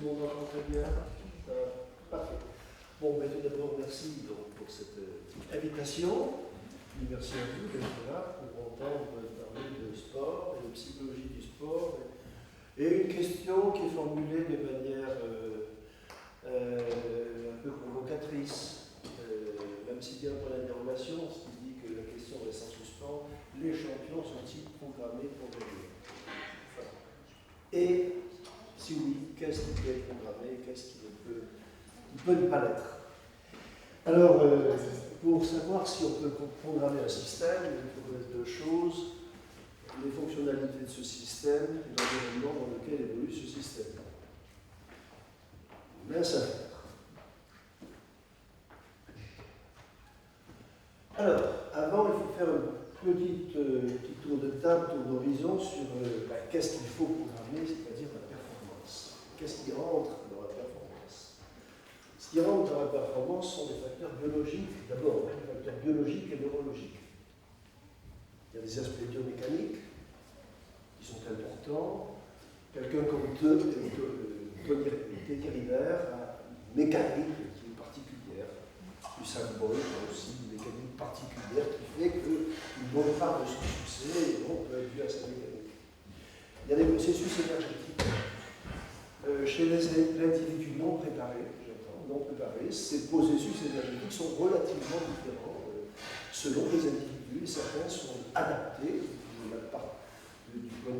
le monde entend très bien? Parfait. Bon, mais tout d'abord, merci donc, pour cette invitation. Et merci à vous d'être là pour entendre parler de sport et de psychologie du sport. Et une question qui est formulée de manière un peu provocatrice, même si bien pour l'interrogation, ce qui dit que la question reste en suspens, les champions sont-ils programmés pour gagner? Et si oui, qu'est-ce qui peut être programmé, qu'est-ce qui peut ne pas l'être? Alors, pour savoir si on peut programmer un système, il faut connaître deux choses: les fonctionnalités de ce système et l'environnement dans lequel évolue ce système. Mince affaire. Alors, avant, il faut faire un petit tour de table, tour d'horizon sur qu'est-ce qu'il faut programmer, c'est-à-dire la performance. Qu'est-ce qui rentre dans la performance? Ce qui rentre dans la performance sont des facteurs biologiques, d'abord, des facteurs biologiques et neurologiques. Il y a des aspects biomécaniques qui sont importants. Quelqu'un comme Teddy Riner a une mécanique qui est particulière. Usain Bolt a aussi une mécanique particulière qui fait qu'une bonne part de son succès peut être due à sa mécanique. Il y a des processus énergétiques. Chez l'individu non préparé, ces processus énergétiques sont relativement différents selon les individus, et certains sont adaptés du point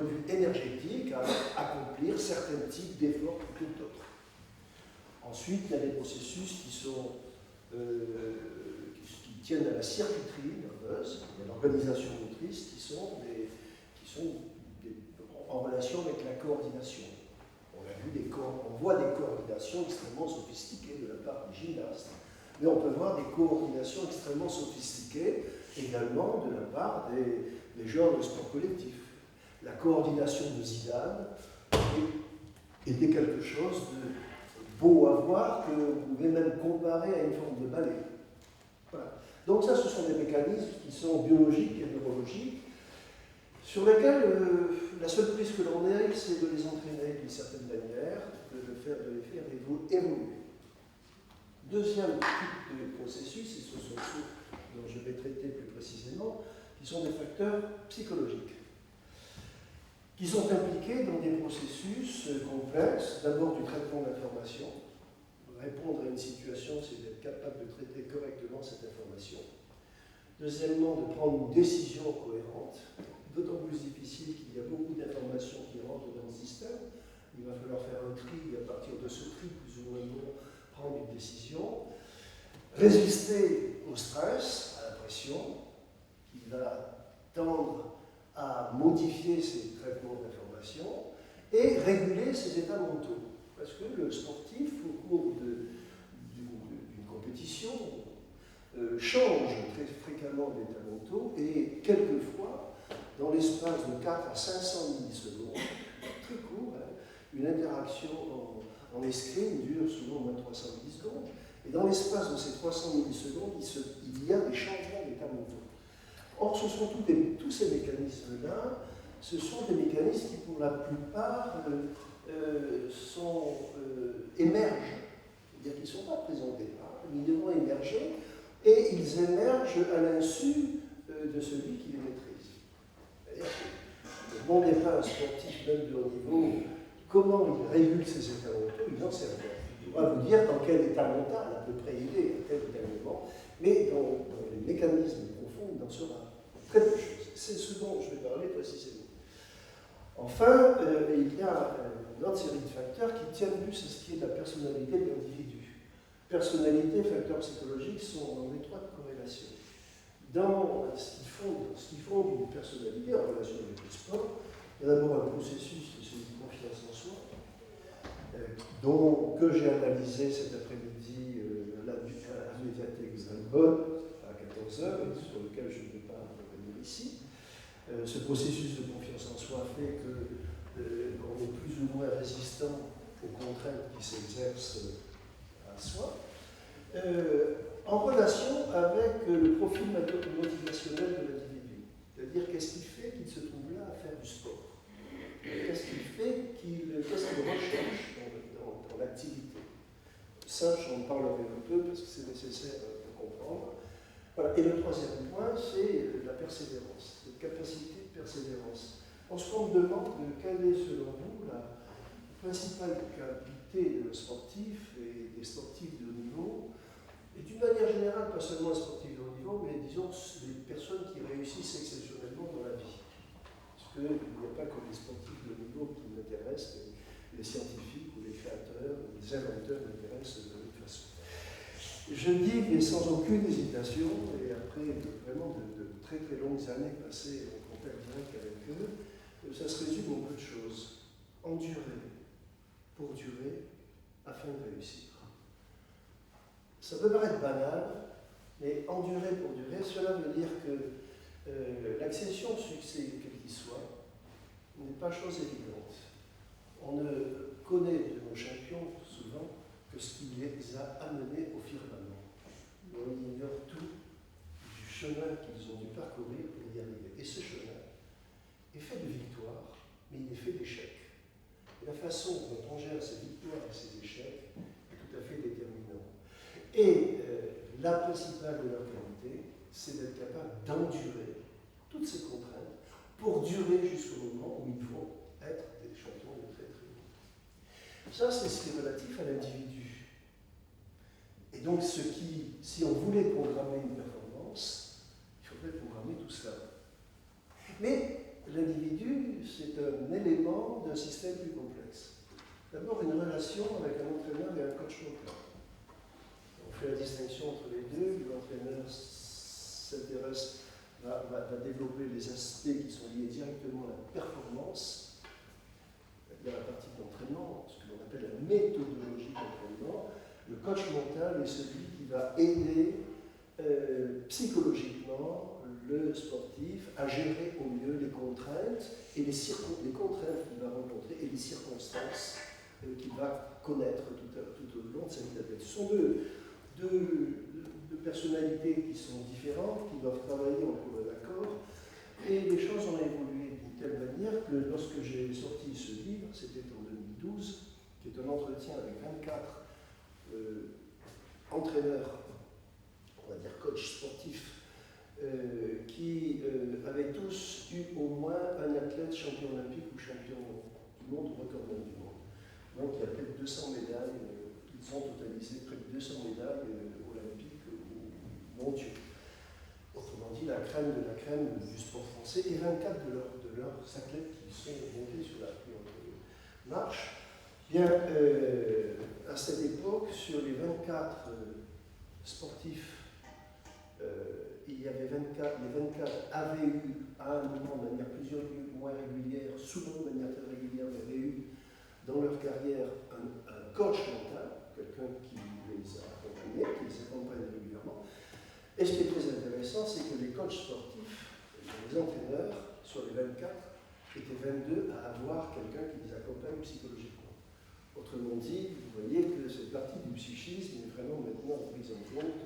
de vue énergétique à accomplir certains types d'efforts plutôt que d'autres. Ensuite, il y a des processus qui tiennent à la circuiterie nerveuse, il y a l'organisation motrice qui sont en relation avec la coordination. On voit des coordinations extrêmement sophistiquées de la part des gymnastes, mais on peut voir des coordinations extrêmement sophistiquées également de la part des joueurs de sport collectif. La coordination de Zidane était quelque chose de beau à voir, que vous pouvez même comparer à une forme de ballet. Voilà. Donc ça, ce sont des mécanismes qui sont biologiques et neurologiques, sur lesquels la seule prise que l'on ait, c'est de les entraîner d'une certaine manière, de les faire évoluer. Deuxième type de processus, et ce sont ceux dont je vais traiter plus précisément, qui sont des facteurs psychologiques, qui sont impliqués dans des processus complexes, d'abord du traitement de l'information. Répondre à une situation, c'est d'être capable de traiter correctement cette information. Deuxièmement, de prendre une décision cohérente, d'autant plus difficile qu'il y a beaucoup d'informations qui rentrent dans le système. Il va falloir faire un tri, et à partir de ce tri, plus ou moins bon, prendre une décision. Résister au stress, à la pression, qui va tendre à modifier ces traitements d'information, et réguler ses états mentaux. Parce que le sportif, au cours d'une compétition, change très fréquemment d'états mentaux, et quelquefois, dans l'espace de 4 à 500 millisecondes, très court, une interaction en escrime dure souvent moins de 300 millisecondes, et dans l'espace de ces 300 millisecondes, il y a des changements d'état mentaux. Or, ce sont tous ces mécanismes-là, ce sont des mécanismes qui, pour la plupart, émergent. C'est-à-dire qu'ils ne sont pas présents au départ, mais ils devront émerger, et ils émergent à l'insu de celui qui les maîtrise. C'est-à-dire que le bon départ sportif, même de haut niveau, comment il régule ses états mentaux, il n'en sait rien. Il pourra vous dire dans quel état mental, à peu près il est, à tel ou tel moment, mais dans les mécanismes profonds, il n'en saura très peu de choses. C'est ce dont je vais parler précisément. Enfin, il y a une autre série de facteurs qui tiennent plus à ce qui est de la personnalité de l'individu. Personnalité et facteurs psychologiques sont en étroite corrélation. Dans ce qui fonde une personnalité en relation avec le sport, il y a d'abord un processus de celui de confiance en soi, que j'ai analysé cet après-midi à la médiathèque Zalbon à 14h, et sur lequel je ne vais pas revenir ici. Ce processus de confiance en soi fait qu'on est plus ou moins résistant aux contraintes qui s'exercent à soi, en relation avec le profil motivationnel de l'individu. C'est-à-dire, qu'est-ce qui fait qu'il se trouve là à faire du sport? Qu'est-ce qu'il fait qu'est-ce qu'il recherche dans activité. Ça, j'en parlerai un peu parce que c'est nécessaire pour comprendre. Voilà. Et le troisième point, c'est la persévérance, cette capacité de persévérance. Lorsqu'on me demande quelle est, selon vous, la principale qualité de sportif et des sportifs de haut niveau, et d'une manière générale, pas seulement les sportifs de haut niveau, mais disons les personnes qui réussissent exceptionnellement dans la vie. Parce qu'il n'y a pas que les sportifs de haut niveau qui m'intéressent, mais les scientifiques ou les créateurs ou les inventeurs m'intéressent de toute façon. Je dis, mais sans aucune hésitation, et après vraiment de très très longues années passées en contact direct avec eux, ça se résume en peu de choses. Endurer pour durer afin de réussir. Ça peut paraître banal, mais endurer pour durer, cela veut dire que l'accession au succès, quel qu'il soit, n'est pas chose évidente. On ne connaît de nos champions souvent que ce qui les a amenés au firmament. On ignore tout du chemin qu'ils ont dû parcourir pour y arriver. Et ce chemin est fait de victoires, mais il est fait d'échecs. Et la façon dont on gère ces victoires et ces échecs est tout à fait déterminant. Et la principale de leur qualité, c'est d'être capable d'endurer toutes ces contraintes pour durer jusqu'au moment où ils vont être des champions de très très haut. Ça, c'est ce qui est relatif à l'individu. Et donc, si on voulait programmer une performance, il faudrait programmer tout cela. Mais l'individu, c'est un élément d'un système plus complexe. D'abord, une relation avec un entraîneur et un coach mental. On fait la distinction entre les deux. L'entraîneur s'intéresse, va développer les aspects qui sont liés directement à la performance. Il y a la partie de l'entraînement, ce que l'on appelle la méthodologie d'entraînement. Le coach mental est celui qui va aider psychologiquement le sportif à gérer au mieux les contraintes et les contraintes qu'il va rencontrer et les circonstances qu'il va connaître tout au long de sa vie d'athlète. Ce sont deux personnalités qui sont différentes, qui doivent travailler en commun accord, et les choses ont évolué d'une telle manière que lorsque j'ai sorti ce livre, c'était en 2012, qui est un entretien avec 24 entraîneurs, on va dire coach sportifs, qui avaient tous eu au moins un athlète champion olympique ou champion du monde ou recordman du monde. Donc il y a près de 200 médailles, ils ont totalisé près de 200 médailles olympiques ou mondiaux. Autrement dit, la crème de la crème du sport français et 24 de leurs athlètes qui sont montés sur la plus haute marche. Bien, à cette époque, sur les 24 sportifs, il y avait 24, les 24 avaient eu à un moment de manière plus ou moins régulière, souvent de manière très régulière, mais avaient eu dans leur carrière un coach mental, quelqu'un qui les a accompagnés, qui les accompagne régulièrement. Et ce qui est très intéressant, c'est que les coachs sportifs, les entraîneurs, sur les 24, étaient 22 à avoir quelqu'un qui les accompagne psychologiquement. Autrement dit, vous voyez que cette partie du psychisme est vraiment maintenant prise en compte,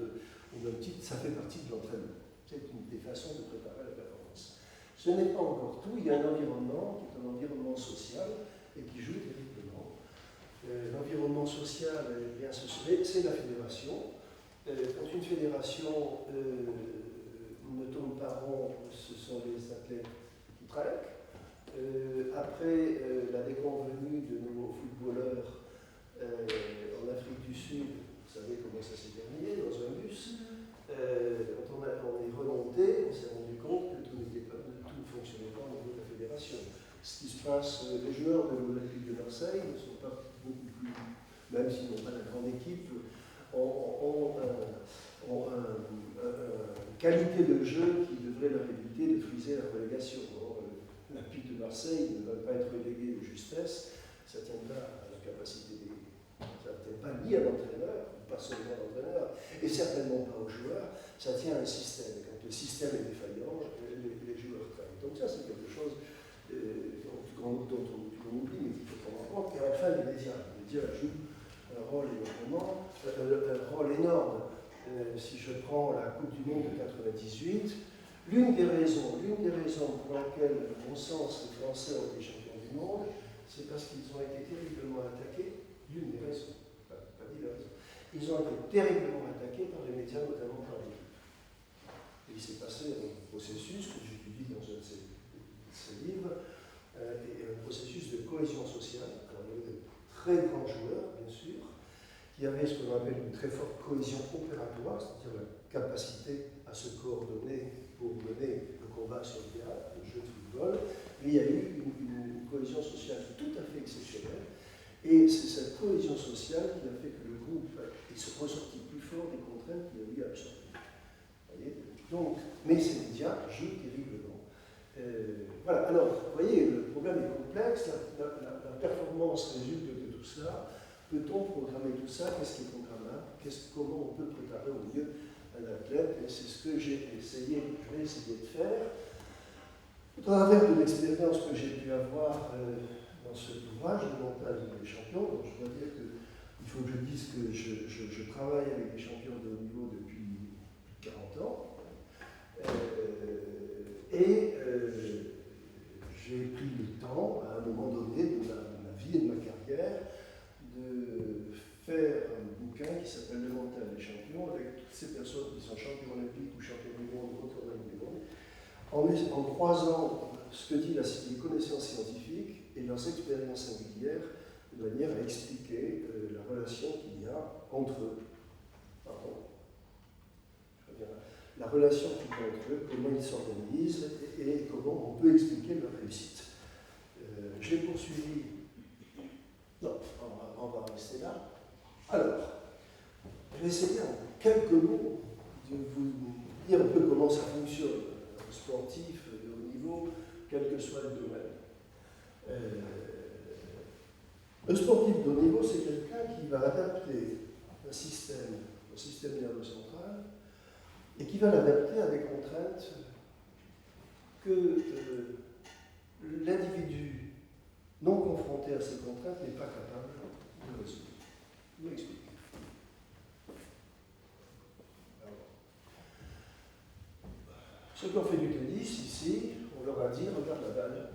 au même titre, ça fait partie de l'entraînement. C'est une des façons de préparer la performance. Ce n'est pas encore tout, il y a un environnement qui est un environnement social et qui joue terriblement. L'environnement social, eh bien, c'est la fédération. Quand une fédération ne tourne pas rond, ce sont les athlètes qui traquent. Après la déconvenue de nos footballeurs en Afrique du Sud, vous savez comment ça s'est terminé, dans un bus. Quand on est remonté, on s'est rendu compte que tout ne fonctionnait pas au niveau de la fédération. Ce qui se passe, les joueurs de l'Olympique de Marseille ne sont pas beaucoup plus, même s'ils n'ont pas la grande équipe, ont une qualité de jeu qui devrait leur éviter de friser la relégation. L'Olympique de Marseille ne va pas être relégué de justesse, ça ne tient pas à la capacité ça ne tient pas ni à l'entraîneur, pas seulement à l'entraîneur, et certainement pas aux joueurs, ça tient à un système. Et quand le système est défaillant, les joueurs craignent. Donc ça, c'est quelque chose dont on oublie, mais qu'il faut prendre en compte, car à la fin, les médias jouent un rôle énorme. Si je prends la Coupe du Monde de 98, l'une des raisons pour laquelle, à mon sens, les Français ont été champions du monde, c'est parce qu'ils ont été terriblement attaqués. L'une des raisons. ils ont été terriblement attaqués par les médias, notamment par les livres. Et il s'est passé un processus que j'étudie dans un de ces livres, un processus de cohésion sociale. Alors, il y avait de très grands joueurs, bien sûr, qui avaient ce qu'on appelle une très forte cohésion opératoire, c'est-à-dire la capacité à se coordonner pour mener le combat sur le théâtre, le jeu de football. Mais il y a eu une cohésion sociale tout à fait exceptionnelle. Et c'est cette cohésion sociale qui a fait que le groupe est ressorti plus fort des contraintes qu'il a eu à absorber. Donc, mais ces médias jouent terriblement. Voilà, alors, vous voyez, le problème est complexe, la performance résulte de tout cela. Peut-on programmer tout ça? Qu'est-ce qui est programmable? Comment on peut préparer au mieux un athlète? Et c'est ce que je vais essayer de faire. Au travers de l'expérience que j'ai pu avoir dans cet ouvrage, Le mental des champions, donc je dois dire qu'il faut que je dise que je travaille avec des champions de haut niveau depuis 40 ans. J'ai pris le temps, à un moment donné de ma vie et de ma carrière, de faire un bouquin qui s'appelle Le mental des champions, avec toutes ces personnes qui sont champions olympiques ou champions du monde ou contre du monde, en croisant ce que disent les connaissances scientifiques et leurs expériences singulières, de manière à expliquer la relation qu'il y a entre eux. La relation qu'il y a entre eux, comment ils s'organisent et comment on peut expliquer leur réussite. J'ai poursuivi. Non, on va rester là. Alors, je vais essayer en quelques mots de vous dire un peu comment ça fonctionne, un sportif de haut niveau, quel que soit le domaine. Un sportif de haut niveau, c'est quelqu'un qui va adapter un système au système nerveux central et qui va l'adapter à des contraintes que l'individu non confronté à ces contraintes n'est pas capable de résoudre. Je vous explique. Ceux qui ont fait du tennis ici, on leur a dit regarde la balle.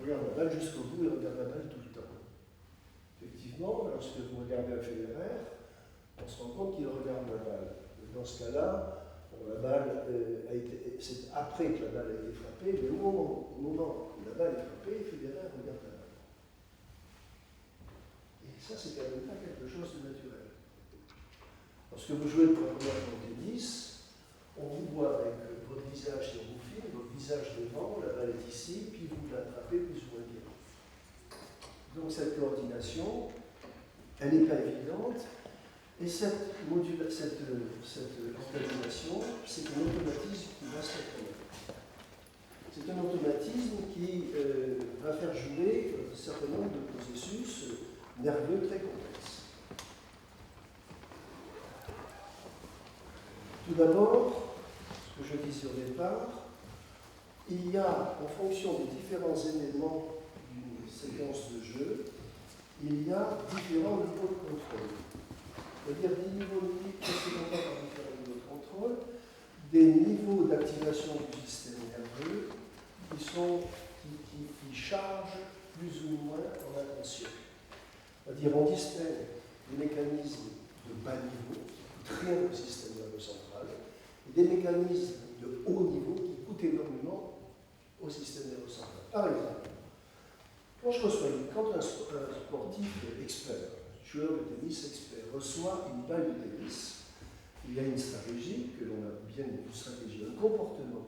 Regarde la balle jusqu'au bout et regarde la balle tout le temps. Effectivement, lorsque vous regardez un Federer, on se rend compte qu'il regarde la balle. Dans ce cas-là, la balle c'est après que la balle a été frappée, mais au moment où la balle est frappée, Federer regarde la balle. Et ça, c'est quand même pas quelque chose de naturel. Lorsque vous jouez pour la première fois au tennis, on vous voit avec votre visage sur vous filme, votre visage devant, la balle est ici, puis vous l'attrapez plus ou moins bien. Donc cette coordination, elle n'est pas évidente. Et cette organisation, c'est un automatisme qui va se mettre en œuvre. C'est un automatisme qui va faire jouer un certain nombre de processus nerveux très complexes. Tout d'abord, ce que je disais au départ, il y a, en fonction des différents éléments d'une séquence de jeu, il y a différents niveaux de contrôle. C'est-à-dire des niveaux, qu'est-ce que l'on voit par différents niveaux de contrôle, des niveaux d'activation du système nerveux qui chargent plus ou moins en attention. C'est-à-dire on distingue des mécanismes de bas niveau qui coûtent rien au système nerveux central et des mécanismes de haut niveau qui coûtent énormément au système nerveux central. Par exemple, quand un sportif expert, joueur de tennis expert, reçoit une balle de tennis, il y a une stratégie que l'on a bien, un comportement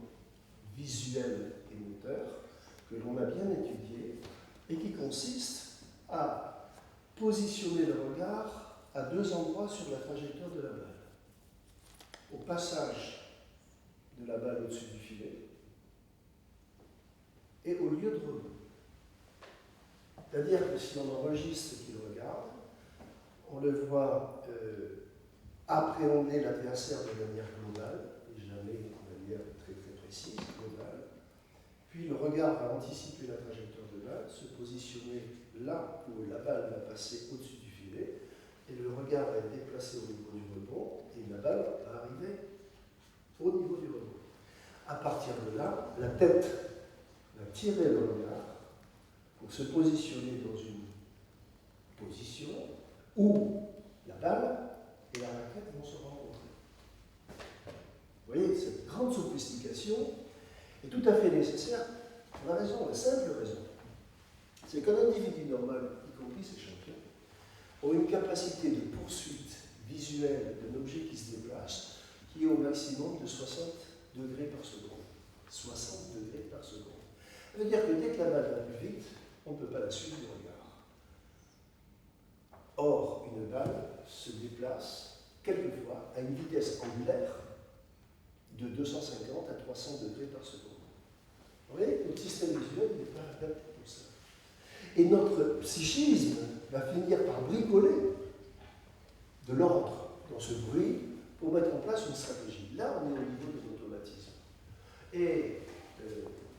visuel et moteur que l'on a bien étudié et qui consiste à positionner le regard à deux endroits sur la trajectoire de la balle. Au passage de la balle au-dessus du filet et au lieu de rebond. C'est-à-dire que si on enregistre ce qu'il regarde, on le voit appréhender l'adversaire de manière globale, et jamais de manière très très précise, globale. Puis le regard va anticiper la trajectoire de balle, se positionner là où la balle va passer au-dessus du filet, et le regard va être déplacé au niveau du rebond, et la balle va arriver au niveau du rebond. À partir de là, la tête va tirer le regard pour se positionner dans une position où la balle d'orientation est tout à fait nécessaire pour la simple raison, c'est qu'un individu normal, y compris ses champions, ont une capacité de poursuite visuelle d'un objet qui se déplace qui est au maximum de 60 degrés par seconde. 60 degrés par seconde. Ça veut dire que dès que la balle va plus vite, on ne peut pas la suivre du regard. Or, une balle se déplace quelquefois à une vitesse angulaire de 250 à 300 degrés par seconde. Vous voyez, notre système visuel n'est pas adapté pour ça. Et notre psychisme va finir par bricoler de l'ordre dans ce bruit pour mettre en place une stratégie. Là, on est au niveau de l'automatisme. Et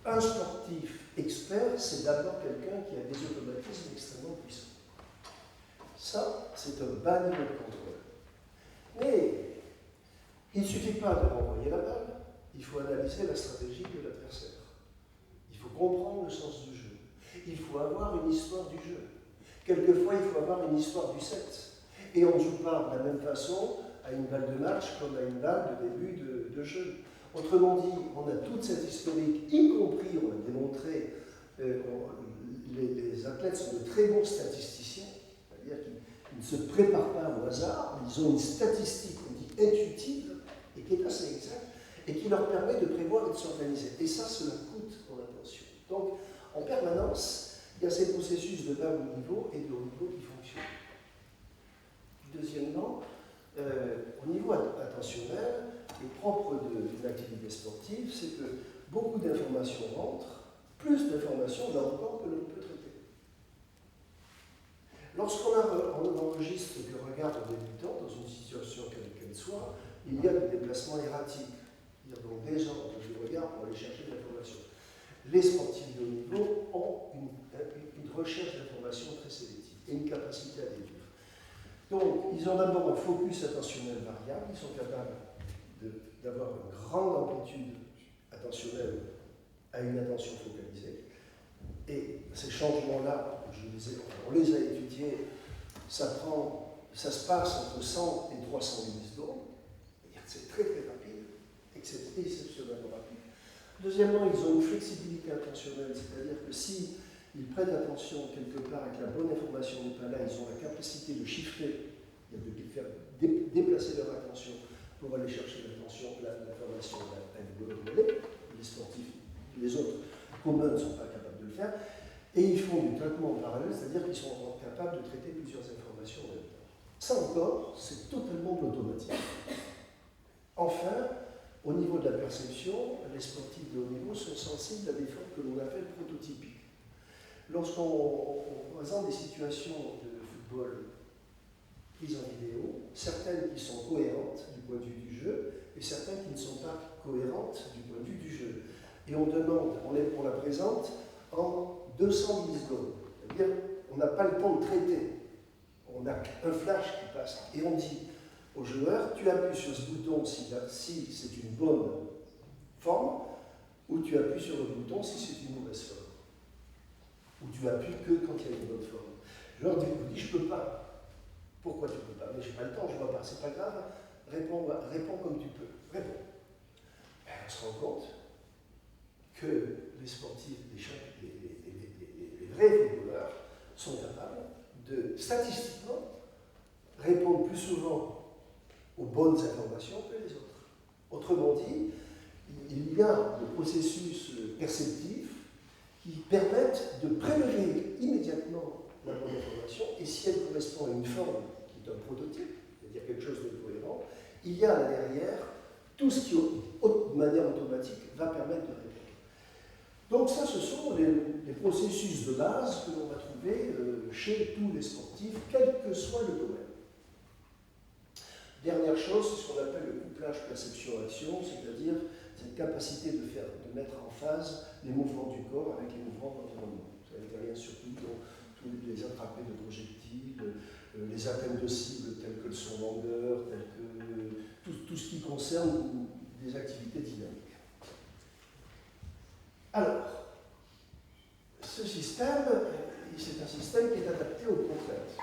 un sportif expert, c'est d'abord quelqu'un qui a des automatismes extrêmement puissants. Ça, c'est un bas niveau de contrôle. Mais il ne suffit pas de renvoyer la balle, il faut analyser la stratégie de l'adversaire. Il faut comprendre le sens du jeu. Il faut avoir une histoire du jeu. Quelquefois, il faut avoir une histoire du set. Et on ne joue pas de la même façon à une balle de match comme à une balle de début de jeu. Autrement dit, on a toute cette historique, y compris, on a démontré, les athlètes sont de très bons statisticiens, c'est-à-dire qu'ils ne se préparent pas au hasard, ils ont une statistique, on dit intuitive, et qui est assez exacte, et qui leur permet de prévoir et de s'organiser. Et ça, cela coûte en attention. Donc, en permanence, il y a ces processus de bas haut niveau et de haut niveau qui fonctionnent. Deuxièmement, au niveau attentionnel, le propre d'une activité sportive, c'est que beaucoup d'informations rentrent, plus d'informations là encore que l'on peut traiter. Lorsqu'on enregistre que regarde un débutant dans une situation quelle qu'elle soit, il y a des déplacements erratiques, c'est-à-dire donc des gens qui regardent pour aller chercher de l'information. Les sportifs de haut niveau ont une recherche d'information très sélective et une capacité à déduire. Donc, ils ont d'abord un focus attentionnel variable, ils sont capables d'avoir une grande amplitude attentionnelle à une attention focalisée. Et ces changements-là, on les a étudiés, ça se passe entre 100 et 300 millisecondes, c'est très très rapide, exceptionnellement rapide. Deuxièmement, ils ont une flexibilité attentionnelle, c'est-à-dire que si ils prêtent attention quelque part et que la bonne information n'est pas là, ils ont la capacité de chiffrer, de faire déplacer leur attention pour aller chercher l'information à les sportifs, les autres communs ne sont pas capables de le faire, et ils font du traitement en parallèle, c'est-à-dire qu'ils sont capables de traiter plusieurs informations en même temps. Ça encore, c'est totalement de l'automatisme. Enfin, au niveau de la perception, les sportifs de haut niveau sont sensibles à des formes que l'on appelle prototypiques. Lorsqu'on présente des situations de football prises en vidéo, certaines qui sont cohérentes du point de vue du jeu et certaines qui ne sont pas cohérentes du point de vue du jeu. Et on la présente en 200 millisecondes. C'est-à-dire, on n'a pas le temps de traiter. On a un flash qui passe et on dit au joueur, tu appuies sur ce bouton si c'est une bonne forme, ou tu appuies sur le bouton si c'est une mauvaise forme. Ou tu appuies que quand il y a une bonne forme. Le joueur dit, je ne peux pas. Pourquoi tu ne peux pas? Mais je n'ai pas le temps, je ne vois pas, c'est pas grave, réponds comme tu peux. Réponds. On se rend compte que les sportifs, les vrais footballeurs, sont capables de, statistiquement, répondre plus souvent aux bonnes informations que les autres. Autrement dit, il y a des processus perceptifs qui permettent de prélever immédiatement la bonne information, et si elle correspond à une forme qui est un prototype, c'est-à-dire quelque chose de cohérent, il y a là derrière tout ce qui, de manière automatique, va permettre de répondre. Donc ça, ce sont les processus de base que l'on va trouver chez tous les sportifs, quel que soit le domaine. Dernière chose, c'est ce qu'on appelle le couplage perception-action, c'est-à-dire cette capacité de mettre en phase les mouvements du corps avec les mouvements de l'environnement. Ça intervient surtout dans tous les attrapés de projectiles, les atteintes de cibles telles que le son longueur, telles que tout ce qui concerne des activités dynamiques. Alors, ce système, c'est un système qui est adapté aux contraintes.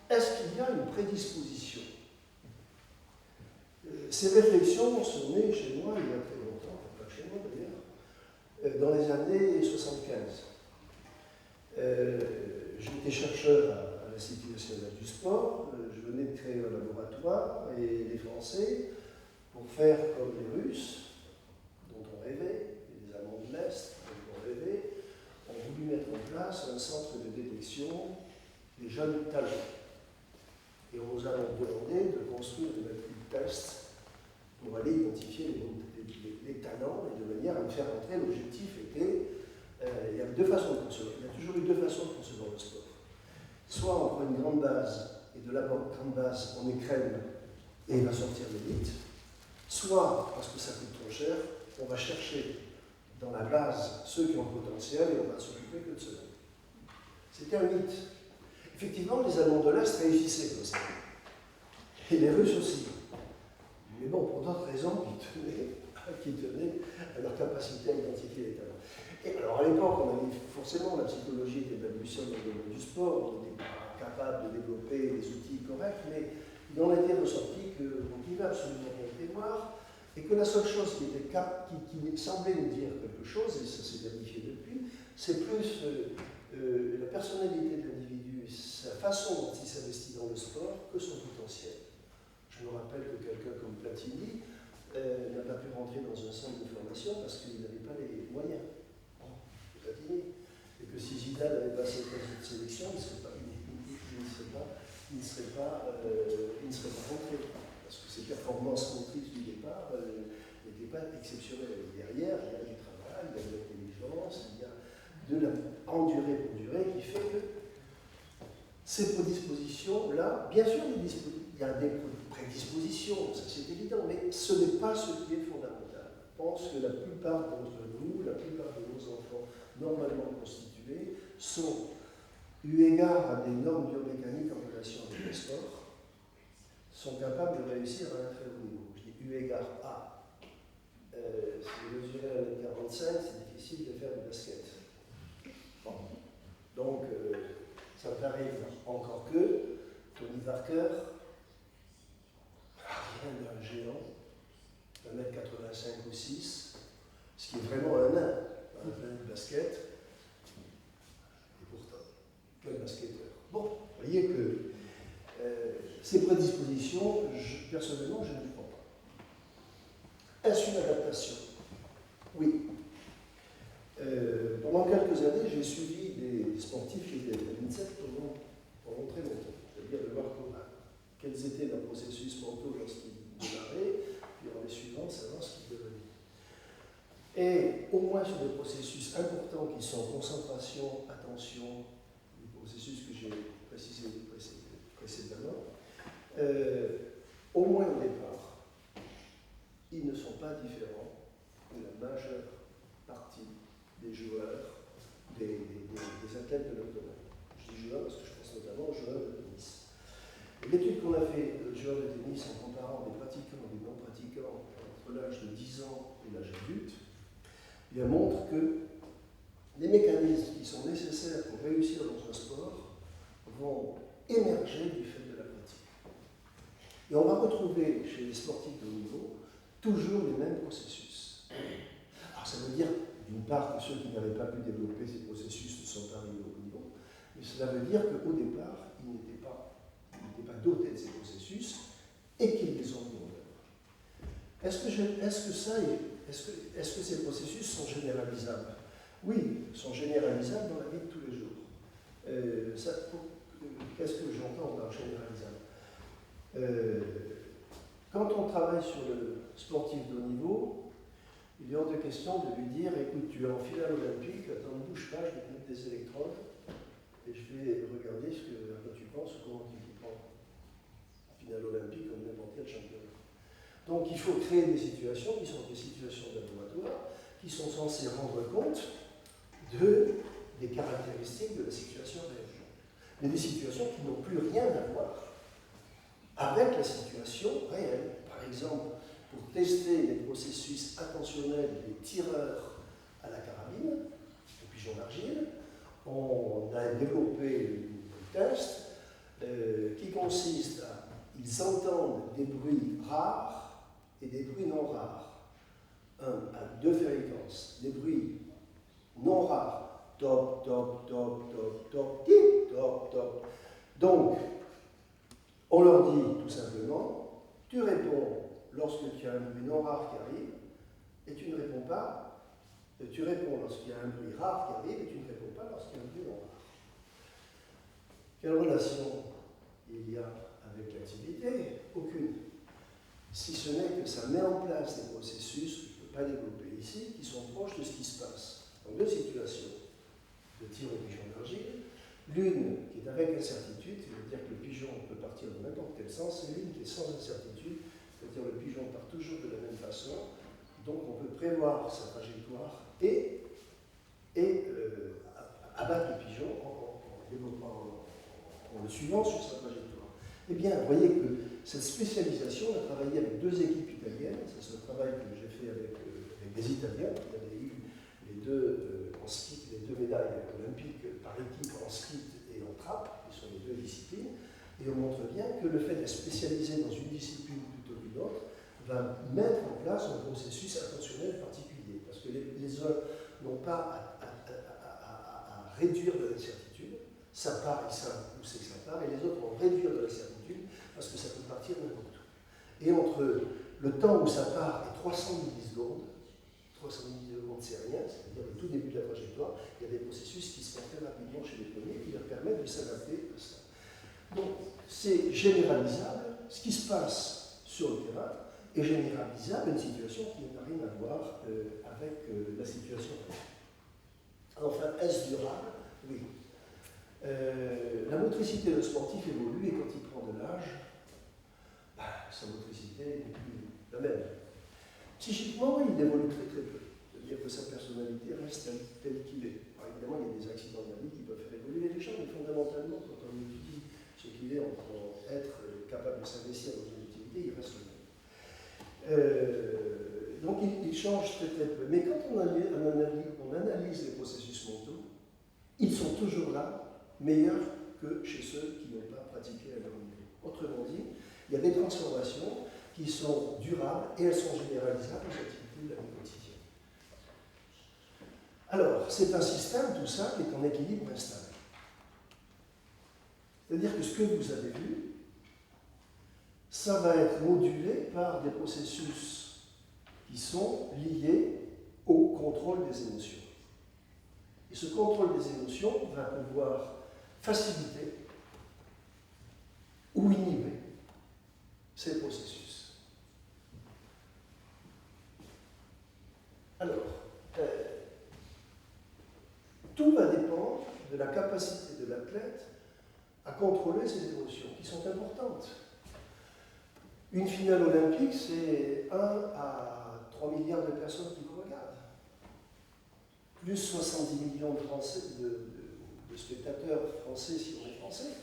Est-ce qu'il y a une prédisposition? ces réflexions sont nées chez moi il y a très longtemps, pas chez moi d'ailleurs, dans les années 75. J'étais chercheur à l'Institut national du sport, je venais de créer un laboratoire et les Français, pour faire comme les Russes, dont on rêvait, et les Allemands de l'Est, dont on rêvait, ont voulu mettre en place un centre de détection des jeunes talents. Et on nous a demandé de construire une appli de test pour aller identifier les talents et de manière à me faire entrer. L'objectif était, il y a deux façons de concevoir. Il y a toujours eu deux façons de concevoir le sport. Soit on prend une grande base, et de la grande base, on écrème et il va sortir l'élite. Soit, parce que ça coûte trop cher, on va chercher dans la base ceux qui ont le potentiel et on va s'occuper que de ceux-là. C'était un mythe. Effectivement, les Allemands de l'Est réussissaient comme ça. Et les Russes aussi. Mais bon, pour d'autres raisons qui tenaient à leur capacité à identifier les talents. Et alors à l'époque, on avait forcément la psychologie était balbutiante dans le domaine du sport, on n'était pas capable de développer des outils corrects, mais il en était ressorti qu'on pouvait absolument rien prévoir, et que la seule chose qui semblait nous dire quelque chose, et ça s'est vérifié depuis, c'est plus la personnalité de l'individu, sa façon dont il s'investit dans le sport, que son potentiel. Je me rappelle que quelqu'un comme Platini n'a pas pu rentrer dans un centre de formation parce qu'il n'avait pas les moyens. Platini. Et que si Zidane avait passé cette sélection, il ne serait pas rentré. Parce que ses performances motrices du départ n'étaient pas exceptionnelles. Derrière, il y a du travail, il y a de l'intelligence, il y a de la endurée pour durer qui fait que ces prédispositions-là, bien sûr, il y a des prédispositions, ça c'est évident, mais ce n'est pas ce qui est fondamental. Je pense que la plupart d'entre nous, la plupart de nos enfants normalement constitués, sont, eu égard à des normes biomécaniques en relation avec le sport, sont capables de réussir à un très haut niveau. Je dis eu égard à. Si vous mesurez 1,45 m, c'est difficile de faire du basket. Bon. Donc, ça t'arrive encore que Tony Parker, rien d'un géant, 1,85 m ou 6, ce qui est vraiment un nain dans la planète basket, et pourtant, quel basketteur. Bon, vous voyez que ces prédispositions, personnellement, je ne crois pas. Est-ce une adaptation? Oui. Pendant quelques années, j'ai suivi des sportifs qui étaient à l'INSEP pendant très longtemps, c'est-à-dire de voir quels étaient leurs processus mentaux lorsqu'ils démarraient, puis en les suivant, savoir ce qu'ils devenaient. Et au moins sur des processus importants qui sont concentration, attention, les processus que j'ai précisés précédemment, au moins au départ, ils ne sont pas différents de la majeure partie des joueurs, des athlètes de notre domaine. Je dis joueurs parce que je pense notamment aux joueurs de tennis. L'étude qu'on a fait de joueurs de tennis en comparant des pratiquants et des non-pratiquants entre l'âge de 10 ans et l'âge adulte, bien montre que les mécanismes qui sont nécessaires pour réussir dans un sport vont émerger du fait de la pratique. Et on va retrouver chez les sportifs de haut niveau toujours les mêmes processus. Alors ça veut dire, d'une part, que ceux qui n'avaient pas pu développer ces processus ne sont pas arrivés au haut niveau, mais cela veut dire qu'au départ, ils n'étaient pas dotés de ces processus et qu'ils les ont mis en œuvre. Est-ce que ces processus sont généralisables? Oui, ils sont généralisables dans la vie de tous les jours. Qu'est-ce que j'entends par généralisable? Quand on travaille sur le sportif de haut niveau, il est hors de question de lui dire écoute, tu es en finale olympique, attends, ne bouge pas, je vais te mettre des électrodes et je vais regarder à quoi tu penses ou comment tu t'y prends. Finale olympique comme n'importe quel championnat. Donc il faut créer des situations qui sont des situations de laboratoire, qui sont censées rendre compte des caractéristiques de la situation réelle. Mais des situations qui n'ont plus rien à voir avec la situation réelle. Par exemple, pour tester les processus attentionnels des tireurs à la carabine, au pigeon d'argile, on a développé un test qui consiste à ils entendent des bruits rares et des bruits non rares, à deux fréquences, des bruits non rares, top, top, top, top, top, tip, top, top. Donc, on leur dit tout simplement, tu réponds lorsque tu as un bruit non rare qui arrive, et tu ne réponds pas, tu réponds lorsqu'il y a un bruit rare qui arrive, et tu ne réponds pas lorsqu'il y a un bruit non rare. Quelle relation il y a avec l'activité? Aucune. Si ce n'est que ça met en place des processus que je ne peux pas développer ici, qui sont proches de ce qui se passe. Dans deux situations de tir au pigeon d'argile, l'une qui est avec incertitude, c'est-à-dire que le pigeon peut partir dans n'importe quel sens, et l'une qui est sans incertitude, c'est-à-dire que le pigeon part toujours de la même façon, donc on peut prévoir sa trajectoire et abattre le pigeon en le suivant sur sa trajectoire. Eh bien, vous voyez que cette spécialisation, on a travaillé avec deux équipes italiennes, c'est un travail que j'ai fait avec des Italiens qui avaient eu les deux en ski, les deux médailles olympiques par équipe en ski et en trappe, qui sont les deux disciplines, et on montre bien que le fait d'être spécialisé dans une discipline plutôt qu'une autre va mettre en place un processus attentionnel particulier, parce que les uns n'ont pas à réduire de l'incertitude, ça part, ils savent où c'est que ça part, et les autres vont réduire de l'incertitude, parce que ça peut partir n'importe où. Et entre le temps où ça part et 300 millisecondes, 300 millisecondes c'est rien, c'est-à-dire le tout début de la trajectoire, il y a des processus qui se font très rapidement chez les premiers qui leur permettent de s'adapter à ça. Donc c'est généralisable, ce qui se passe sur le terrain est généralisable à une situation qui n'a rien à voir avec la situation. Enfin, est-ce durable? Oui. La motricité de sportif évolue et quand il prend de l'âge, sa motricité n'est plus la même. Psychiquement, il évolue très très peu. C'est-à-dire que sa personnalité reste telle qu'il est. Alors, évidemment, il y a des accidents de la vie qui peuvent faire évoluer les gens, mais fondamentalement, quand on étudie ce qu'il est en être capable de s'investir dans une utilité, il reste le même. Donc il change très très peu. Mais quand on analyse les processus mentaux, ils sont toujours là, meilleurs que chez ceux qui n'ont pas pratiqué à leur niveau. Autrement dit, il y a des transformations qui sont durables et elles sont généralisables aux activités de la vie quotidienne. Alors, c'est un système, tout ça, qui est en équilibre instable. C'est-à-dire que ce que vous avez vu, ça va être modulé par des processus qui sont liés au contrôle des émotions. Et ce contrôle des émotions va pouvoir faciliter ou inhiber ces processus. Alors, tout va dépendre de la capacité de l'athlète à contrôler ses émotions, qui sont importantes. Une finale olympique, c'est 1 à 3 milliards de personnes qui vous regardent. Plus 70 millions de spectateurs français si on est français.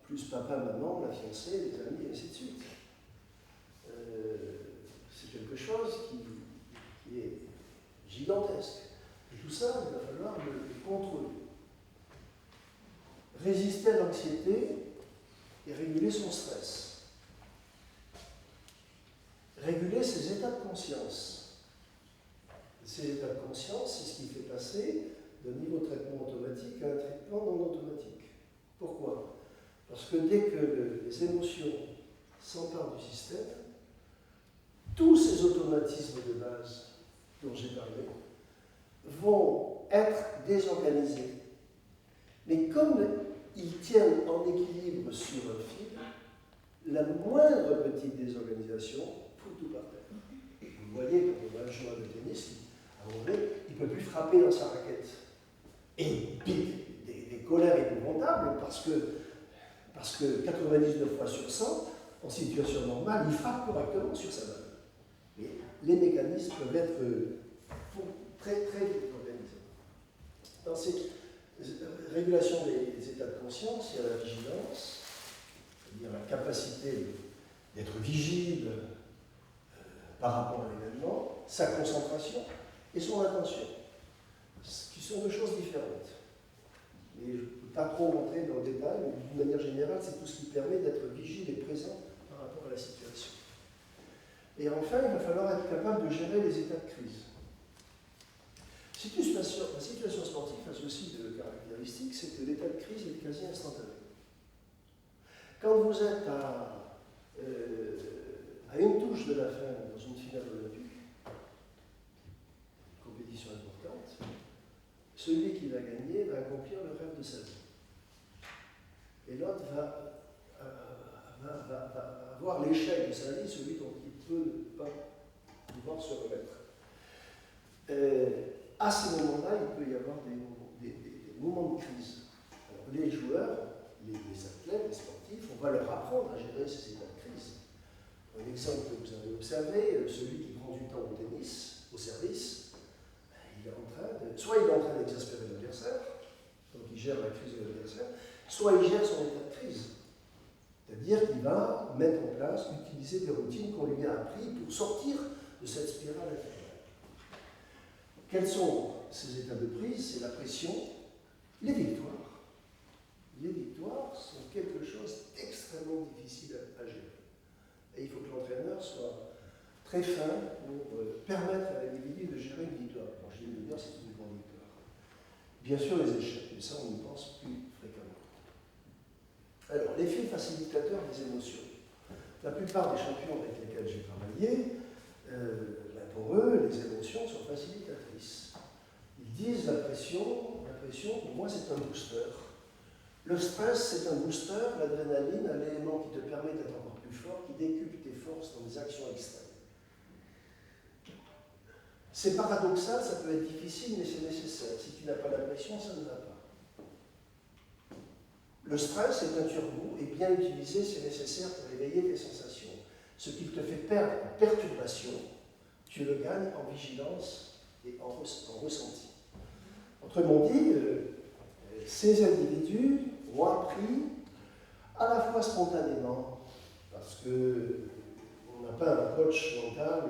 Plus papa, maman, la fiancée, les amis, et ainsi de suite. C'est quelque chose qui est gigantesque. Et tout ça, il va falloir le contrôler. Résister à l'anxiété et réguler son stress. Réguler ses états de conscience. Ces états de conscience, c'est ce qui fait passer d'un niveau de traitement automatique à un traitement non automatique. Pourquoi? Parce que dès que les émotions s'emparent du système, tous ces automatismes de base dont j'ai parlé vont être désorganisés. Mais comme ils tiennent en équilibre sur un fil, la moindre petite désorganisation fout tout par terre. Vous voyez, quand on voit un joueur de tennis, à un moment donné, il ne peut plus frapper dans sa raquette. Et il pique des colères épouvantables parce que 99 fois sur 100, en situation normale, il frappe correctement sur sa balle. Mais les mécanismes peuvent être très très organisés. Dans cette régulation des états de conscience, il y a la vigilance, c'est-à-dire la capacité d'être vigile par rapport à l'événement, sa concentration et son attention, qui sont deux choses différentes. Et je ne peux pas trop rentrer dans le détail, mais d'une manière générale, c'est tout ce qui permet d'être vigile et présent par rapport à la situation. Et enfin, il va falloir être capable de gérer les états de crise. La situation sportive a ceci de caractéristique, c'est que l'état de crise est quasi instantané. Quand vous êtes à une touche de la fin dans une finale olympique, une compétition importante, celui qui va gagner va accomplir le rêve de sa vie. Et l'autre va avoir l'échec de sa vie, celui dont il peut ne pas pouvoir se remettre. À ces moments-là, il peut y avoir des moments de crise. Alors, les joueurs, les athlètes, les sportifs, on va leur apprendre à gérer ces états de crise. Un exemple que vous avez observé, celui qui prend du temps au tennis, au service, il est en train d'exaspérer l'adversaire, donc il gère la crise de l'adversaire, soit il gère son état de crise. C'est-à-dire qu'il va mettre en place, utiliser des routines qu'on lui a apprises pour sortir de cette spirale infernale. Quels sont ces états de prise? C'est la pression, les victoires. Les victoires sont quelque chose d'extrêmement difficile à gérer. Et il faut que l'entraîneur soit très fin pour permettre à l'individu de gérer une victoire. Quand je dis une victoire, c'est une grande victoire. Bien sûr, les échecs, mais ça, on y pense plus fréquemment. Alors, l'effet facilitateur des émotions. La plupart des champions avec lesquels j'ai travaillé, pour eux, les émotions sont facilitatrices. Ils disent la pression, pour moi, c'est un booster. Le stress, c'est un booster, l'adrénaline, un élément qui te permet d'être encore plus fort, qui décuple tes forces dans des actions extrêmes. C'est paradoxal, ça peut être difficile, mais c'est nécessaire. Si tu n'as pas la pression, ça ne va pas. Le stress est un turbo, et bien utilisé, c'est nécessaire pour éveiller tes sensations. Ce qui te fait perdre en perturbation, tu le gagnes en vigilance et en ressenti. Autrement dit, ces individus ont appris à la fois spontanément, parce qu'on n'a pas un coach mental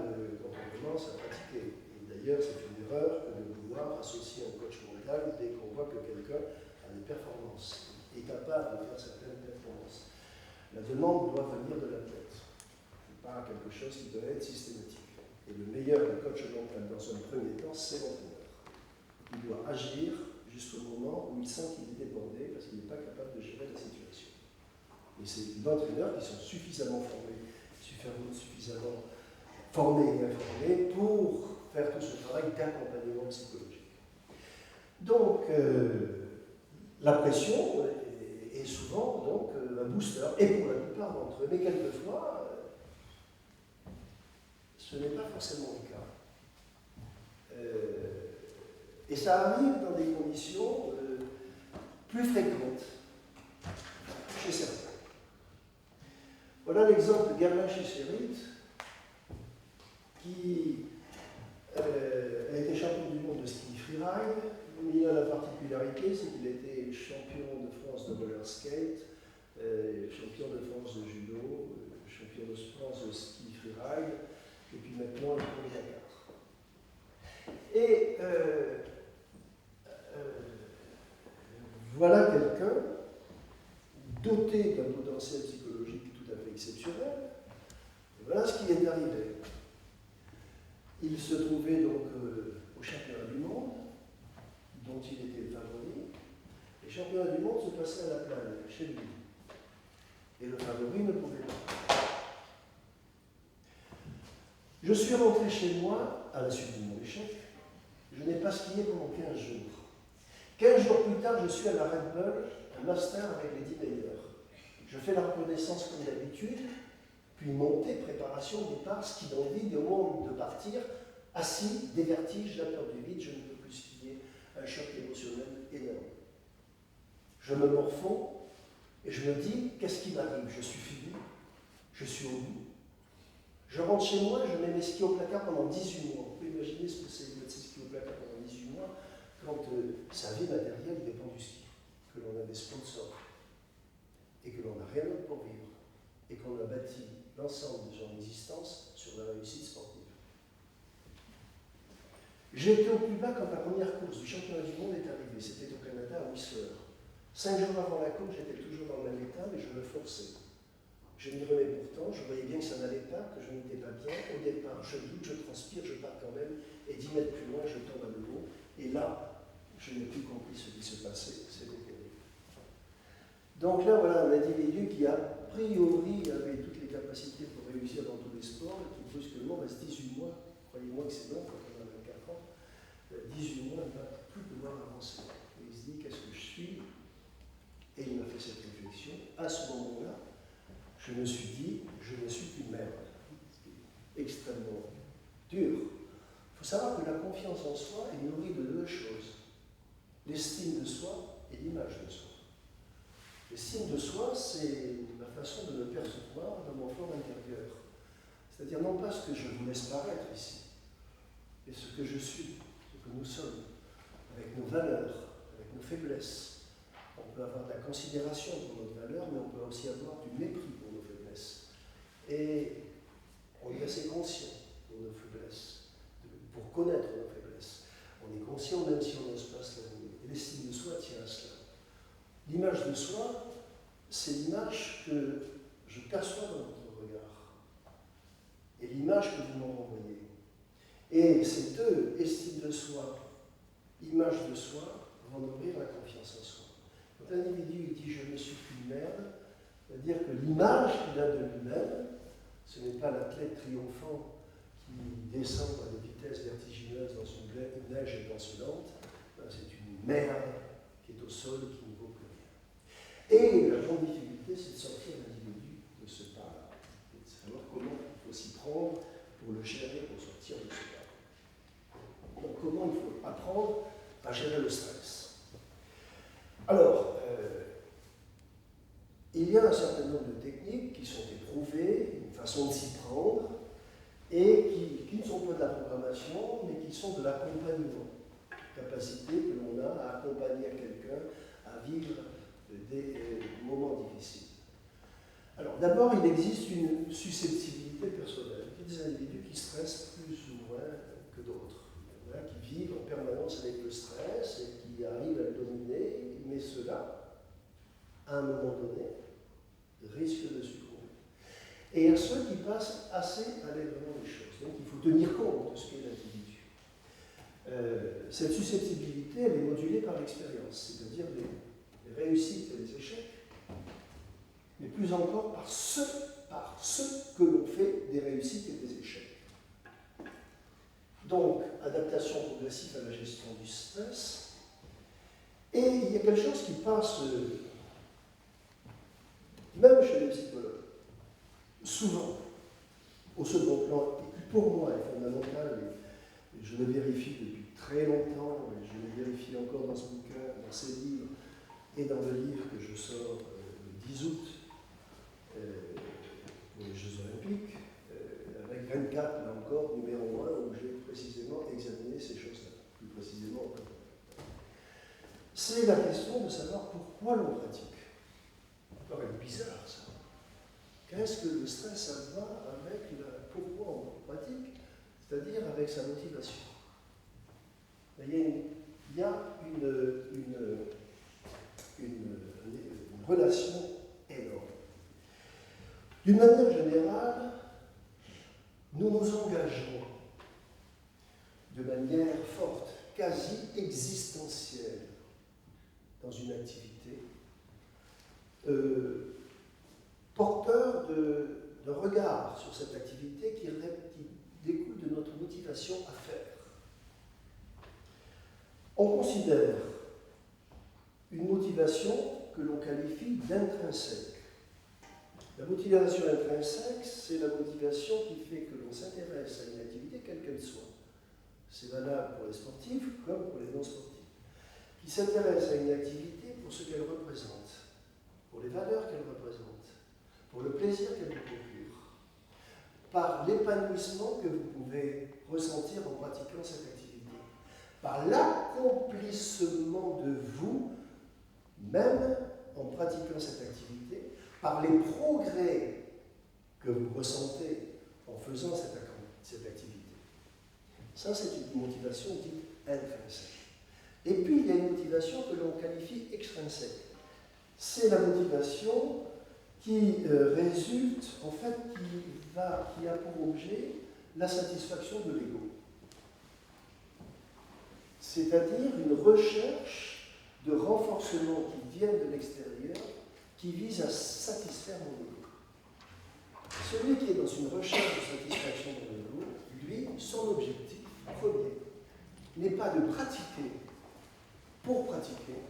quand on commence à pratiquer. Et d'ailleurs, c'est une erreur que de vouloir associer un coach mental dès qu'on voit que quelqu'un a des performances, est capable de faire certaines performances. La demande doit venir de l'athlète, pas quelque chose qui doit être systématique. Et le meilleur coach mental dans un premier temps, c'est l'entraîneur. Il doit agir jusqu'au moment où il sent qu'il est débordé parce qu'il n'est pas capable de gérer la situation. Et c'est les entraîneurs qui sont suffisamment formés et informés pour faire tout ce travail d'accompagnement psychologique. Donc, la pression est souvent donc, un booster, et pour la plupart d'entre eux, mais quelquefois, ce n'est pas forcément le cas. Et ça arrive dans des conditions plus fréquentes chez certains. Voilà l'exemple de Germain Chéchérit, qui a été champion du monde de ski freeride. Il a la particularité, c'est qu'il était champion de France de roller skate, champion de France de judo, champion de France de ski freeride, et puis maintenant il court Dakar. Et voilà quelqu'un doté d'un potentiel psychologique tout à fait exceptionnel. Et voilà ce qui est arrivé. Il se trouvait donc au championnat du monde, dont il était le favori. Les championnats du monde se passaient à la plage, chez lui. Et le favori ne pouvait pas. Je suis rentré chez moi, à la suite de mon échec. Je n'ai pas skié pendant 15 jours. 15 jours plus tard, je suis à la Red Bull, un master avec les 10 meilleurs. Je fais la reconnaissance comme d'habitude, puis montée, préparation, départ, ski dans le vide, et au moment de partir, assis, des vertiges, la peur du vide, je ne peux plus skier, un choc émotionnel énorme. Je me morfonds et je me dis, qu'est-ce qui m'arrive? Je suis fini, je suis au bout. Je rentre chez moi, je mets mes skis au placard pendant 18 mois. Vous pouvez imaginer ce que c'est de mettre ses skis au placard pendant 18 mois quand sa vie matérielle dépend du ski, que l'on a des sponsors et que l'on n'a rien d'autre pour vivre et qu'on a bâti l'ensemble de son existence sur la réussite sportive. J'étais au plus bas quand la première course du championnat du monde est arrivée. C'était au Canada, à Whistler. 5 jours avant la course, j'étais toujours dans le même état, mais je me forçais. Je m'y remets pourtant, je voyais bien que ça n'allait pas, que je n'étais pas bien. Au départ, je doute, je transpire, je pars quand même, et 10 mètres plus loin, je tombe à nouveau. Et là, je n'ai plus compris ce qui se passait, c'était terrible. Donc là, voilà un individu qui, a priori, avait toutes les capacités pour réussir dans tous les sports, et qui brusquement reste 18 mois, croyez-moi que c'est long quand on a 24 ans, 18 mois, il ne va plus pouvoir avancer. Et il se dit, qu'est-ce que je suis? Et il m'a fait cette réflexion. À ce moment-là, je me suis dit, je ne suis qu'une merde. C'est extrêmement dur. Il faut savoir que la confiance en soi est nourrie de deux choses. L'estime de soi et l'image de soi. L'estime de soi, c'est ma façon de me percevoir dans mon fort intérieur. C'est-à-dire non pas ce que je vous laisse paraître ici, mais ce que je suis, ce que nous sommes, avec nos valeurs, avec nos faiblesses. On peut avoir de la considération pour nos valeurs, mais on peut aussi avoir du mépris pour nos faiblesses. Et on est assez conscient pour nos faiblesses, pour connaître nos faiblesses. On est conscient même si on n'ose pas se l'avouer. Et l'estime de soi tient à cela. L'image de soi, c'est l'image que je perçois dans votre regard. Et l'image que vous m'en renvoyez. Et ces deux, estime de soi, image de soi, vont nourrir la confiance en soi. Quand l'individu dit « je ne suis qu'une merde », c'est-à-dire que l'image qu'il a de lui-même, ce n'est pas l'athlète triomphant qui descend à des vitesses vertigineuses dans une neige étincelante, c'est une merde qui est au sol, qui ne vaut plus rien. Et la grande difficulté, c'est de sortir l'individu de ce pas-là, et de savoir comment il faut s'y prendre pour le gérer, pour sortir de ce pas. Donc comment il faut apprendre à gérer le stress. Alors, il y a un certain nombre de techniques qui sont éprouvées, une façon de s'y prendre, et qui ne sont pas de la programmation, mais qui sont de l'accompagnement. Capacité que l'on a à accompagner quelqu'un à vivre des moments difficiles. Alors, d'abord, il existe une susceptibilité personnelle. Il y a des individus qui stressent plus ou moins que d'autres. Il y en a qui vivent en permanence avec le stress et qui arrivent à le dominer, mais cela, à un moment donné, risque de succomber. Et il y a ceux qui passent assez allègrement les choses. Donc il faut tenir compte de ce qu'est l'individu. Cette susceptibilité, elle est modulée par l'expérience, c'est-à-dire les réussites et les échecs, mais plus encore par ceux que l'on fait des réussites et des échecs. Donc, adaptation progressive à la gestion du stress. Et il y a quelque chose qui passe, même chez les psychologues, souvent, au second plan, et qui pour moi est fondamental, et je le vérifie depuis très longtemps, et je le vérifie encore dans ce bouquin, dans ces livres, et dans le livre que je sors le 10 août pour les Jeux Olympiques, avec 24, là encore, numéro 1, où j'ai précisément examiné ces choses-là, plus précisément encore. C'est la question de savoir pourquoi l'on pratique. Ça paraît bizarre, ça. Qu'est-ce que le stress, ça va avec pourquoi on pratique, c'est-à-dire avec sa motivation. Il y a une relation énorme. D'une manière générale, nous nous engageons de manière forte, quasi existentielle, dans une activité, porteur de regard sur cette activité qui découle de notre motivation à faire. On considère une motivation que l'on qualifie d'intrinsèque. La motivation intrinsèque, c'est la motivation qui fait que l'on s'intéresse à une activité quelle qu'elle soit. C'est valable pour les sportifs comme pour les non-sportifs. Qui s'intéressent à une activité pour ce qu'elle représente, pour les valeurs qu'elle représente, pour le plaisir qu'elle vous procure, par l'épanouissement que vous pouvez ressentir en pratiquant cette activité, par l'accomplissement de vous, même en pratiquant cette activité, par les progrès que vous ressentez en faisant cette activité. Ça, c'est une motivation dite intrinsèque. Et puis, il y a une motivation que l'on qualifie extrinsèque. C'est la motivation qui résulte, en fait, qui a pour objet la satisfaction de l'ego. C'est-à-dire une recherche de renforcement qui vient de l'extérieur, qui vise à satisfaire mon ego. Celui qui est dans une recherche de satisfaction de l'ego, lui, son objectif premier n'est pas de pratiquer pour pratiquer,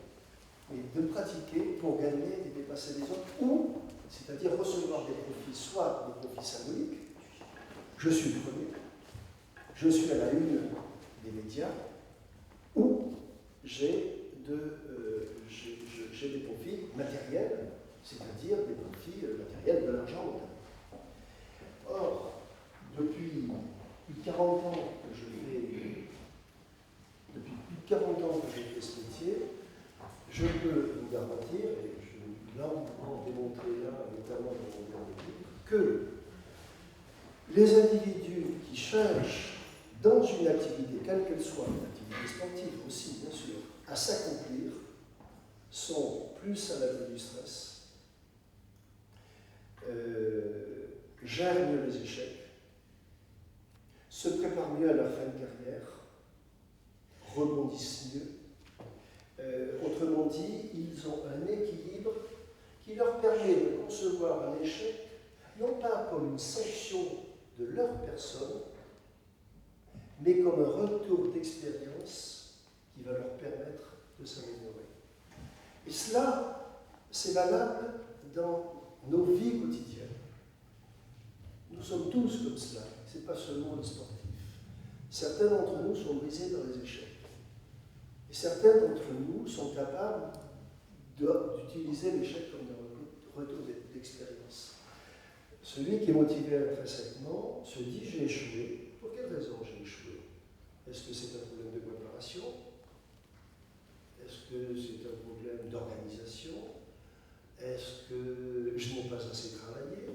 mais de pratiquer pour gagner et dépasser les autres, ou, c'est-à-dire recevoir des profits, soit des profits symboliques, je suis le premier, je suis à la une des médias, ou j'ai des profits matériels, c'est-à-dire des profits matériels de l'argent notamment. Or, depuis plus de 40 ans que je fais ce métier, je peux vous garantir, et je vais en démontrer là, notamment dans mon bureau d'études, que les individus qui cherchent dans une activité, quelle qu'elle soit, une activité sportive aussi, bien sûr, à s'accomplir, sont plus à l'abri du stress, gèrent mieux les échecs, se préparent mieux à leur fin de carrière, rebondissent mieux. Autrement dit, ils ont un équilibre qui leur permet de concevoir un échec, non pas comme une sanction de leur personne, mais comme un retour d'expérience qui va leur permettre de s'améliorer. Et cela, c'est valable dans nos vies quotidiennes. Nous sommes tous comme cela, ce n'est pas seulement les sportifs. Certains d'entre nous sont brisés dans les échecs. Et certains d'entre nous sont capables d'utiliser l'échec comme un retour d'expérience. Celui qui est motivé intrinsèquement se dit « j'ai échoué ». Pour quelle raison j'ai échoué? Est-ce que c'est un problème de préparation? Est-ce que c'est un problème d'organisation? Est-ce que je n'ai pas assez travaillé?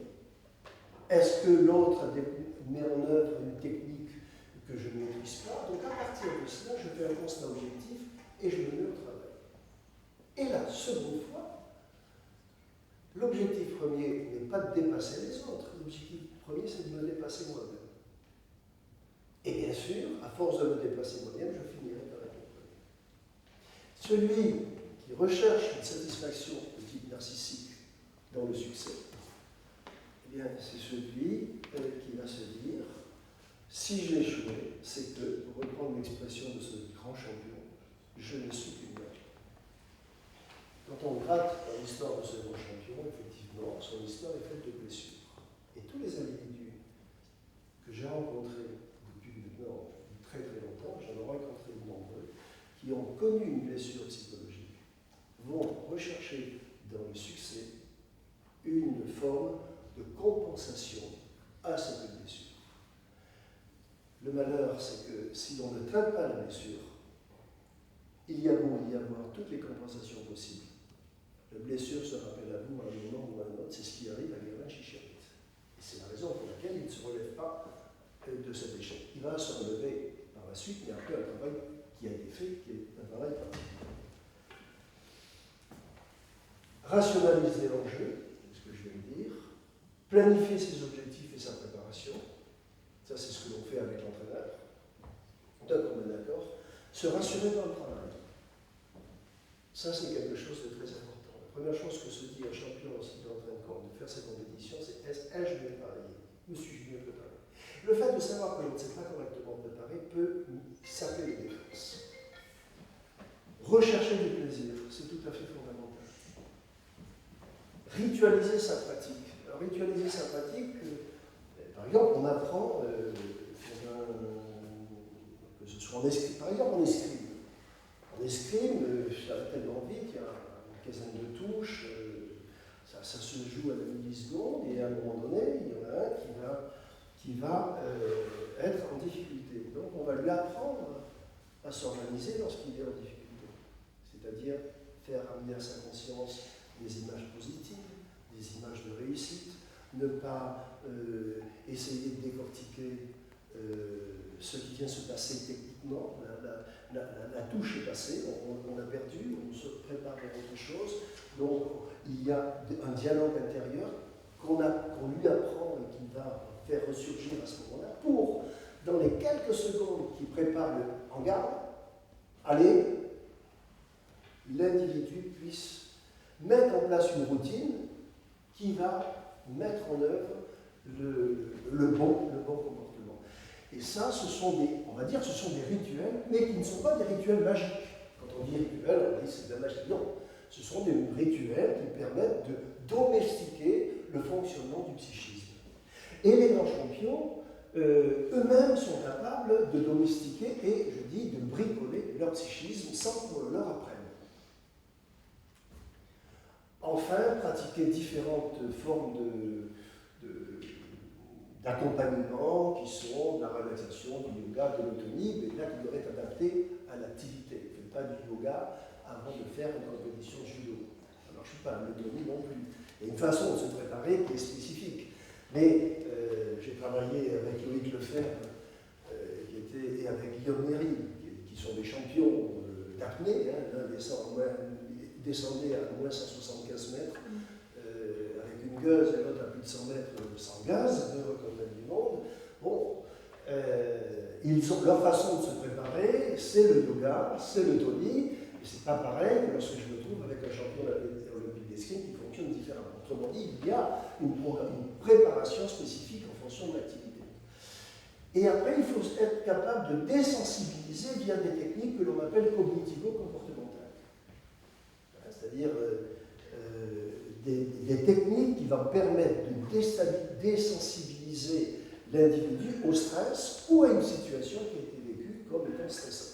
Est-ce que l'autre met en œuvre une technique que je ne maîtrise pas? Donc à partir de cela, je fais un constat objectif et je me mets au travail. Et la seconde fois, l'objectif premier n'est pas de dépasser les autres. L'objectif premier, c'est de me dépasser moi-même. Et bien sûr, à force de me dépasser moi-même, je finirai par être le premier. Celui qui recherche une satisfaction de type narcissique dans le succès, eh bien, c'est celui qui va se dire « si j'ai échoué, c'est que, pour reprendre l'expression de ce grand champion, je ne suis qu'une merde ». Quand on gratte dans l'histoire de ce grand champion, effectivement, son histoire est faite de blessures. Et tous les individus que j'ai rencontrés depuis maintenant très très longtemps, j'en ai rencontré de nombreux, qui ont connu une blessure psychologique, vont rechercher dans le succès une forme de compensation à cette blessure. Le malheur, c'est que si on ne traite pas la blessure, il y a beau y avoir toutes les compensations possibles. La blessure se rappelle à vous à un moment ou à un autre, c'est ce qui arrive à Guérin Chichérite. Et c'est la raison pour laquelle il ne se relève pas de cet échec. Il va se relever par la suite, mais après un travail qui a été fait, qui est un travail particulier. Rationaliser l'enjeu, c'est ce que je viens de dire, planifier ses objectifs et sa préparation, ça c'est ce que l'on fait avec l'entraîneur, donc on est d'accord, se rassurer dans le travail. Ça c'est quelque chose de très important. La première chose que se dit un champion s'il est en train de faire ses compétitions, c'est ai-je bien travaillé? Me suis-je mieux préparé? Le fait de savoir que l'on ne s'est pas correctement préparé peut saper les défenses. Rechercher du plaisir, c'est tout à fait fondamental. Ritualiser sa pratique. Alors, ritualiser sa pratique, par exemple, on apprend, que ce soit en escrime, par exemple en escrime. En escrime, j'avais tellement envie qu'il y a une quinzaine de touches, ça se joue à la milliseconde, et à un moment donné, il y en a un qui va être en difficulté. Donc on va lui apprendre à s'organiser lorsqu'il est en difficulté. C'est-à-dire faire amener à sa conscience des images positives, des images de réussite, ne pas essayer de décortiquer ce qui vient se passer techniquement. La touche est passée, on a perdu, on se prépare vers autre chose. Donc il y a un dialogue intérieur qu'on lui apprend et qui va faire ressurgir à ce moment-là pour, dans les quelques secondes qui préparent le en garde, aller, l'individu puisse mettre en place une routine qui va mettre en œuvre le bon comportement. Et ça, on va dire que ce sont des rituels, mais qui ne sont pas des rituels magiques. Quand on dit rituel, on dit c'est de la magie. Non, ce sont des rituels qui permettent de domestiquer le fonctionnement du psychisme. Et les grands champions, eux-mêmes sont capables de domestiquer et, je dis, de bricoler leur psychisme sans qu'on le leur apprenne. Enfin, pratiquer différentes formes d'accompagnement qui sont de la relaxation, du yoga, de l'autonomie, mais là qui doivent être adaptés à l'activité. Ne faites pas du yoga avant de faire une compétition de judo. Ça ne marche pas, l'autonomie non plus. Il y a une façon de se préparer qui est spécifique. Mais j'ai travaillé avec Loïc Lefebvre et avec Guillaume Méry, qui sont des champions d'apnée. L'un descendait à moins 175 mètres avec une gueuse et l'autre à plus de 100 mètres sans gaz, deux records du monde. Bon, leur façon de se préparer, c'est le yoga, c'est le toni, et c'est pas pareil que lorsque je me trouve avec un champion olympique d'escrime qui fonctionne différemment. Autrement dit, il y a une préparation spécifique en fonction de l'activité. Et après, il faut être capable de désensibiliser via des techniques que l'on appelle cognitivo-comportementales. C'est-à-dire des techniques qui vont permettre de désensibiliser l'individu au stress ou à une situation qui a été vécue comme étant stressante.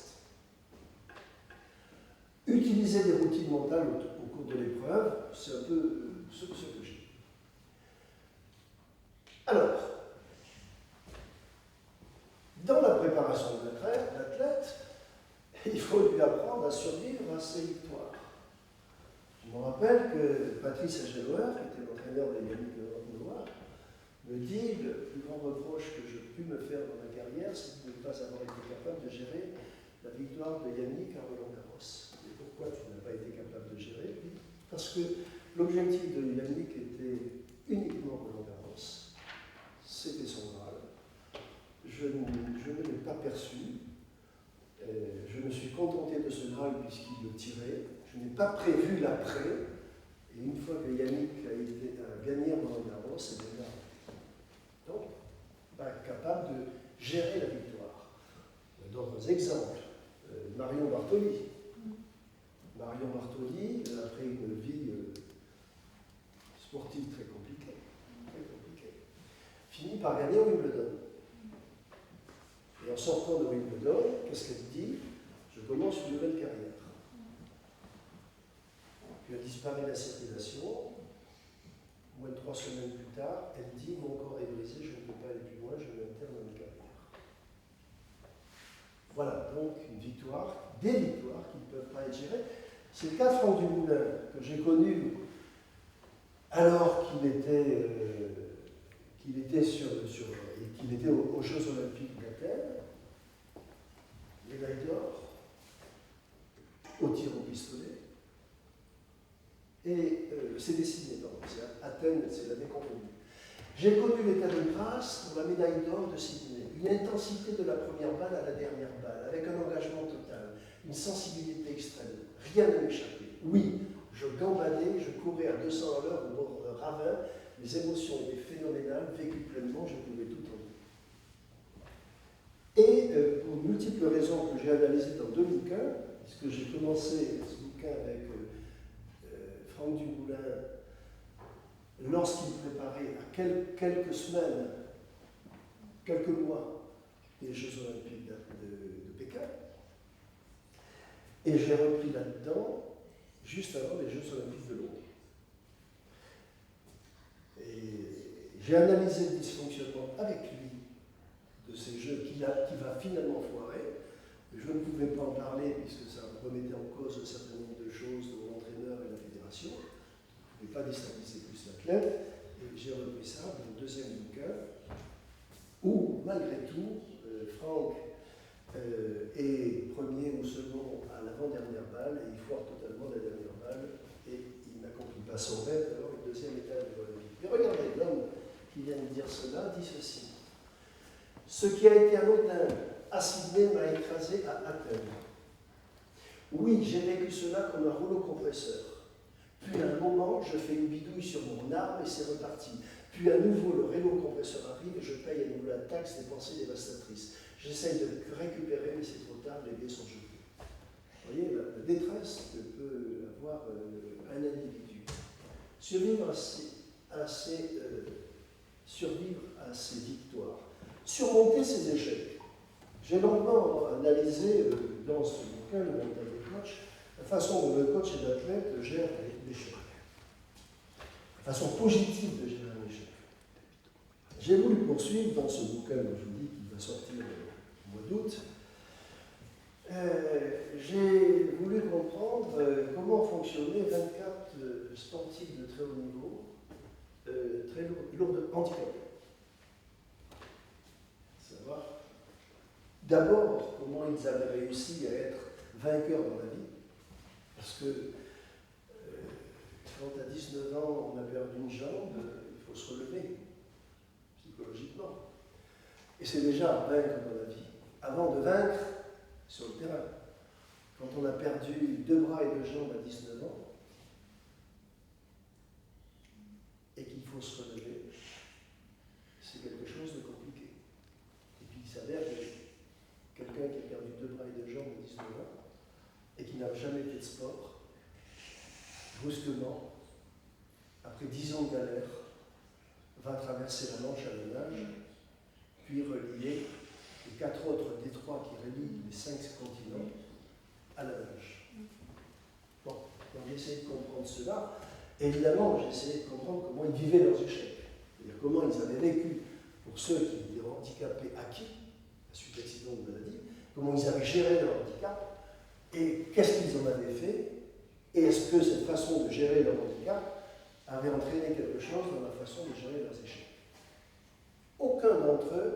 Utiliser des routines mentales au cours de l'épreuve, c'est un peu ce que j'ai. Alors, dans la préparation de l'athlète, il faut lui apprendre à survivre à ses victoires. Je me rappelle que Patrice Ageloer, qui était l'entraîneur de Yannick Noir, me dit le plus grand reproche que je pu me faire dans ma carrière, c'est de ne pas avoir été capable de gérer la victoire de Yannick à Roland-Garros. Et pourquoi tu n'as pas été capable de gérer? Parce que l'objectif de Yannick était uniquement Roland-Garros. C'était son Graal. Je ne l'ai pas perçu. Je me suis contenté de ce Graal puisqu'il le tirait. Je n'ai pas prévu l'après. Et une fois que Yannick a gagné Roland-Garros, c'est déjà. Donc, pas capable de gérer la victoire. D'autres exemples. Marion Bartoli. Marion Bartoli, après une vie sportive très compliquée, finit par gagner Wimbledon. Et en sortant de Wimbledon, qu'est-ce qu'elle dit? Je commence une nouvelle carrière. Puis elle disparaît de la circulation. Moins de 3 semaines plus tard, elle dit mon corps est brisé, je ne peux pas aller plus loin, je mets un terme à ma carrière. Voilà donc une victoire, des victoires qui ne peuvent pas être gérées. C'est le cas de Franck Dumoulin, que j'ai connu alors qu'il était aux Jeux Olympiques d'Athènes, médaille d'or, au tir au pistolet. Et c'est dessiné, Athènes, c'est l'année convenue. J'ai connu l'état de grâce pour la médaille d'or de Sydney. Une intensité de la première balle à la dernière balle, avec un engagement total, une sensibilité extrême. Rien ne m'échappait. Oui, je gambadais, je courais à 200 à l'heure au bord d'un ravin. Les émotions étaient phénoménales, vécues pleinement, je pouvais tout en dire. Et pour multiples raisons que j'ai analysées dans 2 bouquins, puisque j'ai commencé ce bouquin avec Franck Dumoulin, lorsqu'il préparait à quelques semaines, quelques mois, les Jeux Olympiques de Pékin. Et j'ai repris là-dedans juste avant les Jeux Olympiques de Londres. Et j'ai analysé le dysfonctionnement avec lui de ces Jeux qui va finalement foirer. Je ne pouvais pas en parler puisque ça remettait en cause un certain nombre de choses de mon entraîneur et la fédération. Je ne pouvais pas déstabiliser plus l'athlète. Et j'ai repris ça dans le 2e bouquin où, malgré tout, Franck est premier ou second à l'avant-dernière balle et il foire totalement la dernière balle et il n'accomplit pas son rêve, alors le deuxième étage de la vie. Mais regardez, l'homme qui vient de dire cela dit ceci. Ce qui a été anodin à Sydney m'a écrasé à Athènes. Oui, j'ai vécu cela comme un rouleau compresseur. Puis à un moment, je fais une bidouille sur mon arme et c'est reparti. Puis à nouveau, le rouleau compresseur arrive et je paye à nouveau la taxe des pensées dévastatrices. J'essaye de récupérer, mais c'est trop tard, les dés sont jetés. Vous voyez la détresse que peut avoir un individu. Survivre à ses victoires. Surmonter ses échecs. J'ai longuement analysé dans ce bouquin, le mental des coachs, la façon dont le coach et l'athlète gèrent l'échec. La façon positive de gérer un échec. J'ai voulu poursuivre dans ce bouquin dont je vous dis qu'il va sortir au mois d'août. J'ai voulu comprendre comment fonctionnaient 24 sportifs de très haut niveau, très lourds de handicap. Savoir d'abord comment ils avaient réussi à être vainqueurs dans la vie. Parce que quand à 19 ans on a perdu une jambe, il faut se relever psychologiquement. Et c'est déjà vaincre dans la vie. Avant de vaincre sur le terrain, quand on a perdu 2 bras et 2 jambes à 19 ans, et qu'il faut se relever, c'est quelque chose de compliqué. Et puis il s'avère que quelqu'un qui a perdu 2 bras et 2 jambes à 19 ans, et qui n'a jamais fait de sport, brusquement, après 10 ans de galère, va traverser la Manche à la nage, puis relier les 4 autres détroits qui relient les 5 continents à la nage. Bon, donc j'ai essayé de comprendre cela. Et évidemment, j'ai essayé de comprendre comment ils vivaient leurs échecs. C'est-à-dire comment ils avaient vécu, pour ceux qui étaient handicapés acquis, à suite d'accidents de maladie, comment ils avaient géré leur handicap, et qu'est-ce qu'ils en avaient fait, et est-ce que cette façon de gérer leur handicap avait entraîné quelque chose dans la façon de gérer leurs échecs. Aucun d'entre eux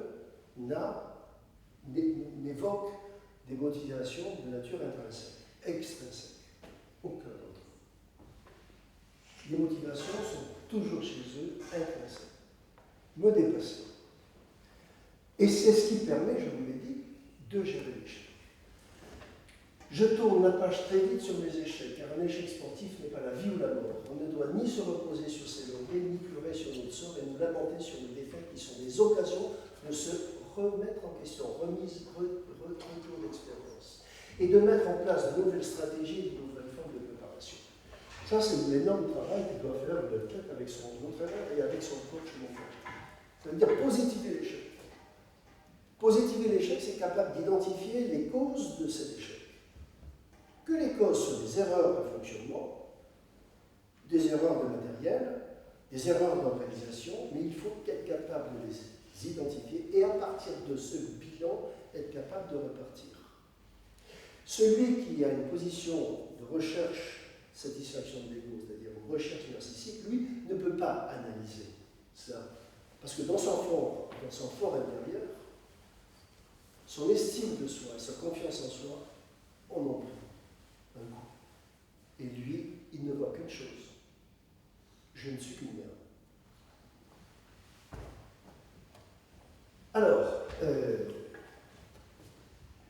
n'évoque des motivations de nature intrinsèque, extrinsèque. Aucun d'entre eux. Les motivations sont toujours chez eux intrinsèques, me dépasser. Et c'est ce qui permet, je vous l'ai dit, de gérer l'échec. Je tourne la page très vite sur mes échecs, car un échec sportif n'est pas la vie ou la mort. On ne doit ni se reposer sur ses lauriers, ni pleurer sur notre sort et nous lamenter sur nos défaites qui sont des occasions de se remettre en question, retour d'expérience, et de mettre en place de nouvelles stratégies et de nouvelles formes de préparation. Ça, c'est l'énorme travail que doit faire l'athlète avec son entraîneur et avec son coach mental. Ça veut dire positiver l'échec. Positiver l'échec, c'est capable d'identifier les causes de cet échec. Que les causes sont des erreurs de fonctionnement, des erreurs de matériel, des erreurs d'organisation, mais il faut être capable de les identifier et à partir de ce bilan, être capable de repartir. Celui qui a une position de recherche, satisfaction de l'ego, c'est-à-dire une recherche narcissique, lui, ne peut pas analyser ça. Parce que dans son fort intérieur, son estime de soi, sa confiance en soi, en ont pris un coup. Et lui, il ne voit qu'une chose. Je ne suis qu'une merde. Alors,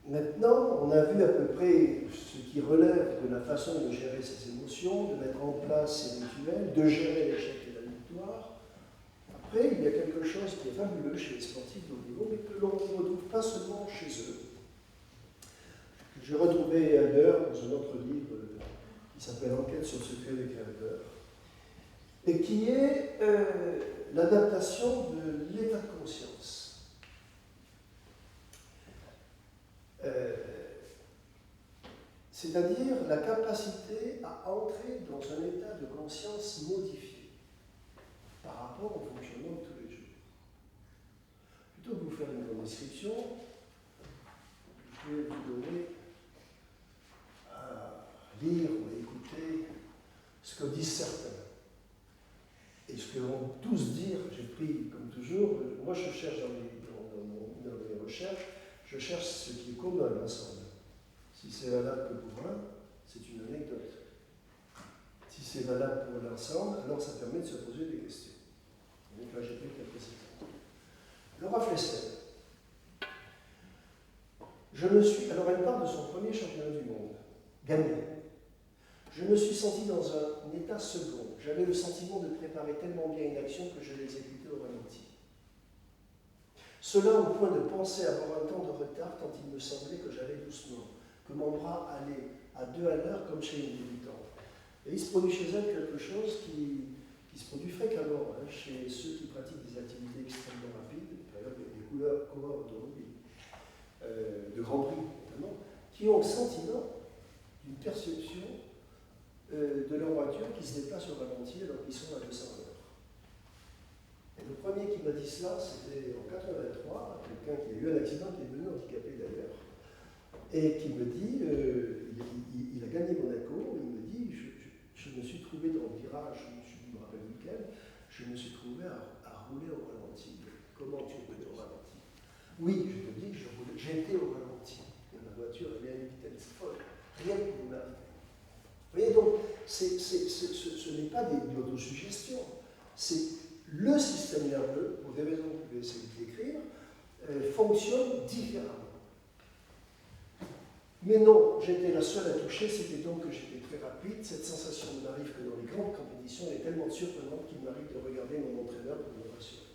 maintenant, on a vu à peu près ce qui relève de la façon de gérer ses émotions, de mettre en place ses rituels, de gérer l'échec et la victoire. Après, il y a quelque chose qui est fabuleux chez les sportifs de haut niveau, mais que l'on ne retrouve pas seulement chez eux. Que j'ai retrouvé ailleurs dans un autre livre qui s'appelle Enquête sur le secret des créateurs, et qui est l'adaptation de l'état de conscience. C'est-à-dire la capacité à entrer dans un état de conscience modifié par rapport au fonctionnement de tous les jours. Plutôt que de vous faire une description, je vais vous donner à lire ou à écouter ce que disent certains. Et ce que vont tous dire, j'ai pris comme toujours, moi je cherche dans mes recherches Je cherche ce qui est commun à l'ensemble. Si c'est valable que pour un, c'est une anecdote. Si c'est valable pour l'ensemble, alors ça permet de se poser des questions. Donc là, j'ai pris quelques exemples. Laura Flessel. Alors elle parle de son premier championnat du monde, gagné. Je me suis senti dans un état second. J'avais le sentiment de préparer tellement bien une action que je l'exécutais au ralenti. Cela au point de penser avoir un temps de retard quand il me semblait que j'allais doucement, que mon bras allait à 2 à l'heure comme chez une débutante. Et il se produit chez elle quelque chose qui se produit fréquemment chez ceux qui pratiquent des activités extrêmement rapides, par exemple des coureurs automobiles, de Grand Prix notamment, qui ont le sentiment d'une perception de leur voiture qui se déplace au ralenti alors qu'ils sont à 200 à l'heure. Et le premier qui m'a dit cela, c'était en 83, quelqu'un qui a eu un accident, qui est devenu handicapé d'ailleurs, et qui me dit, il a gagné Monaco, il me dit, je me suis trouvé dans le virage, je me rappelle lequel, je me suis trouvé à rouler au ralenti. Comment tu roulais au ralenti? Oui, je te dis que j'étais au ralenti. Et ma voiture avait à une vitesse folle. Rien ne pouvait m'arriver. Vous voyez, donc, ce n'est pas de l'autosuggestion. C'est le système nerveux, pour des raisons que je vais essayer de décrire, fonctionne différemment. Mais non, j'étais la seule à toucher, c'était donc que j'étais très rapide. Cette sensation ne m'arrive que dans les grandes compétitions, elle est tellement surprenante qu'il m'arrive de regarder mon entraîneur pour me rassurer.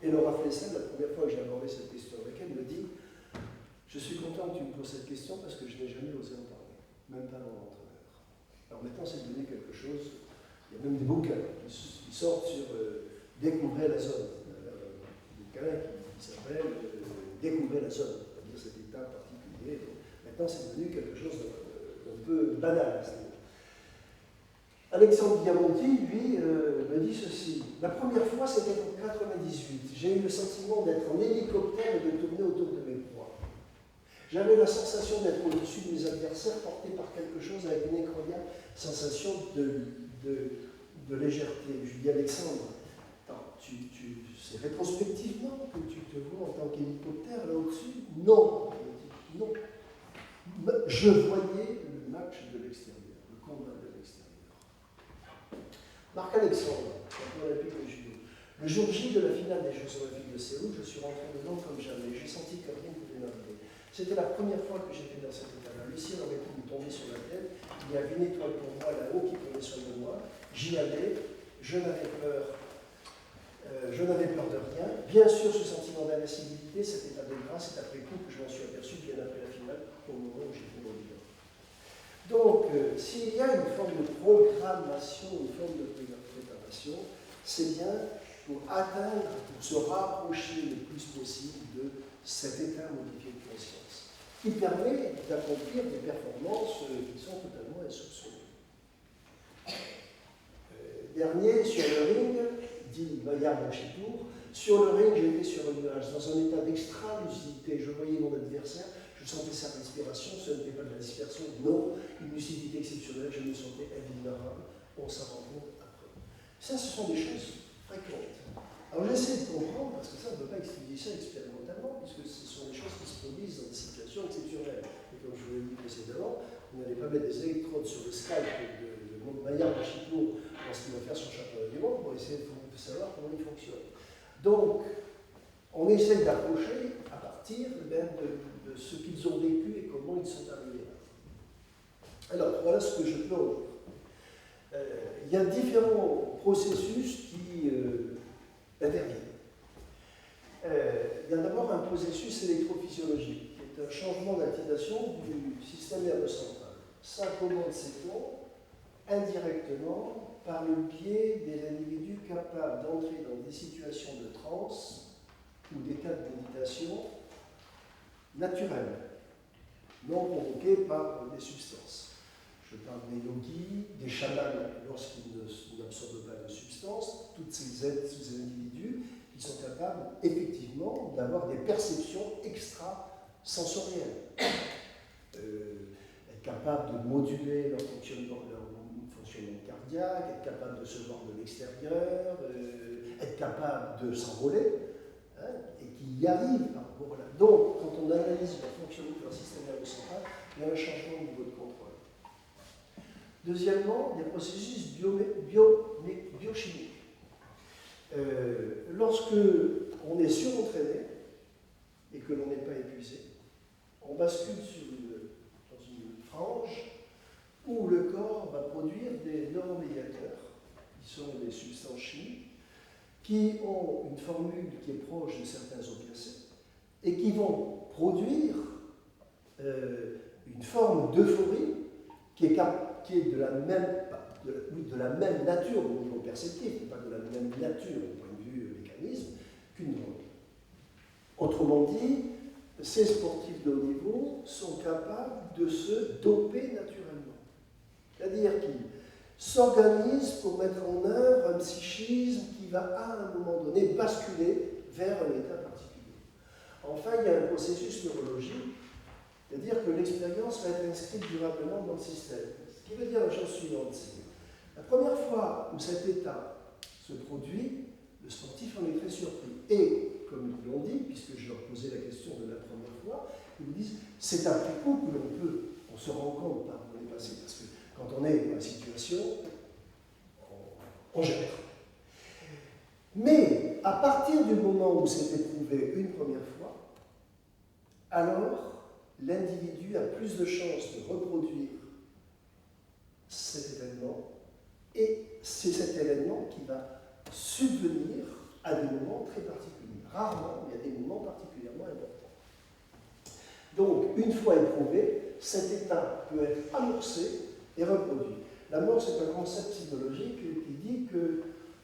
Et Laura Flessel, la première fois que j'ai abordé cette question avec elle, me dit « Je suis content que tu me poses cette question parce que je n'ai jamais osé en parler, même pas mon entraîneur. » Alors maintenant, c'est devenu quelque chose, il y a même des bouquins qui sortent sur Découvrez la zone. Un bouquin qui s'appelle Découvrez la zone, c'est-à-dire cet état particulier. Maintenant, c'est devenu quelque chose d'un peu banal. Alexandre Diamonti, lui, me dit ceci. La première fois, c'était en 1998. J'ai eu le sentiment d'être en hélicoptère et de tourner autour de mes proies. J'avais la sensation d'être au-dessus de mes adversaires, porté par quelque chose avec une incroyable sensation de légèreté. Je lui dis, Alexandre, c'est rétrospectivement que tu te vois en tant qu'hélicoptère là au-dessus? Non. Non. Je voyais le match de l'extérieur, le combat de l'extérieur. Marc-Alexandre, champion olympique de judo. Le jour J de la finale des Jeux olympiques de Séoul, je suis rentré dedans comme jamais. J'ai senti que rien ne pouvait m'arriver. C'était la première fois que j'étais dans cet état-là. Le ciel aurait pu me tomber sur la tête. Il y avait une étoile pour moi là-haut qui prenait soin de moi. J'y allais. Je n'avais peur de rien. Bien sûr, ce sentiment d'invincibilité, cet état de grâce, c'est après coup que je m'en suis aperçu bien après la finale, au moment où j'étais au bilan. Donc, s'il y a une forme de programmation, une forme de préparation, c'est bien pour atteindre, pour se rapprocher le plus possible de cet état modifié de conscience, qui permet d'accomplir des performances qui sont totalement insoupçonnées. Dernier, sur le ring, dit Bayard Blanchitour, sur le ring, j'étais sur un nuage, dans un état d'extra lucidité. Je voyais mon adversaire, je sentais sa respiration, ce n'était pas de la dispersion, non, une lucidité exceptionnelle, je me sentais invulnérable. On s'en rend compte après. Ça, ce sont des choses fréquentes. Alors j'essaie de comprendre, parce que ça, on ne peut pas expliquer ça expérimentalement, puisque ce sont des choses qui se produisent dans des situations exceptionnelles. Et comme je vous l'ai dit précédemment, vous n'allez pas mettre des électrodes sur le Skype de Bayard Blanchitour lorsqu'il va faire son championnat du monde pour essayer de savoir comment il fonctionne. Donc, on essaie d'approcher à partir de ce qu'ils ont vécu et comment ils sont arrivés là. Alors, voilà ce que je peux en dire. Il y a différents processus qui interviennent. Il y a d'abord un processus électrophysiologique, qui est un changement d'activation du système nerveux central. Ça, comment sait-on? Indirectement, par le biais des individus capables d'entrer dans des situations de transe ou d'état de méditation naturels, non provoqués par des substances. Je parle des yogis, des chamans lorsqu'ils n'absorbent pas de substances, tous ces individus qui sont capables effectivement d'avoir des perceptions extrasensorielles, être capables de moduler leur fonctionnement cardiaque, être capable de se voir de l'extérieur, être capable de s'envoler, et qui y arrivent par Bon, voilà. Donc, quand on analyse le fonctionnement d'un système nerveux central, il y a un changement au niveau de contrôle. Deuxièmement, des processus biochimiques. Lorsque on est surentraîné et que l'on n'est pas épuisé, on bascule dans une frange où le corps va produire des neuromédiateurs, qui sont des substances chimiques, qui ont une formule qui est proche de certains opiacés, et qui vont produire une forme d'euphorie qui est de la même nature au niveau perceptif, mais pas de la même nature au point de vue mécanisme, qu'une drogue. Autrement dit, ces sportifs de haut niveau sont capables de se doper naturellement. C'est-à-dire qu'ils s'organisent pour mettre en œuvre un psychisme qui va à un moment donné basculer vers un état particulier. Enfin, il y a un processus neurologique, c'est-à-dire que l'expérience va être inscrite durablement dans le système. Ce qui veut dire la chose suivante, c'est la première fois où cet état se produit, le sportif en est très surpris. Et, comme ils l'ont dit, puisque je leur posais la question de la première fois, ils vous disent, c'est un coup que on se rend compte par où on est passé, parce que quand on est dans la situation, on gère. Mais, à partir du moment où c'est éprouvé une première fois, alors, l'individu a plus de chances de reproduire cet événement, et c'est cet événement qui va subvenir à des moments très particuliers. Rarement, mais à des moments particulièrement importants. Donc, une fois éprouvé, cet état peut être amorcé et reproduit. L'amorce est un concept psychologique qui dit que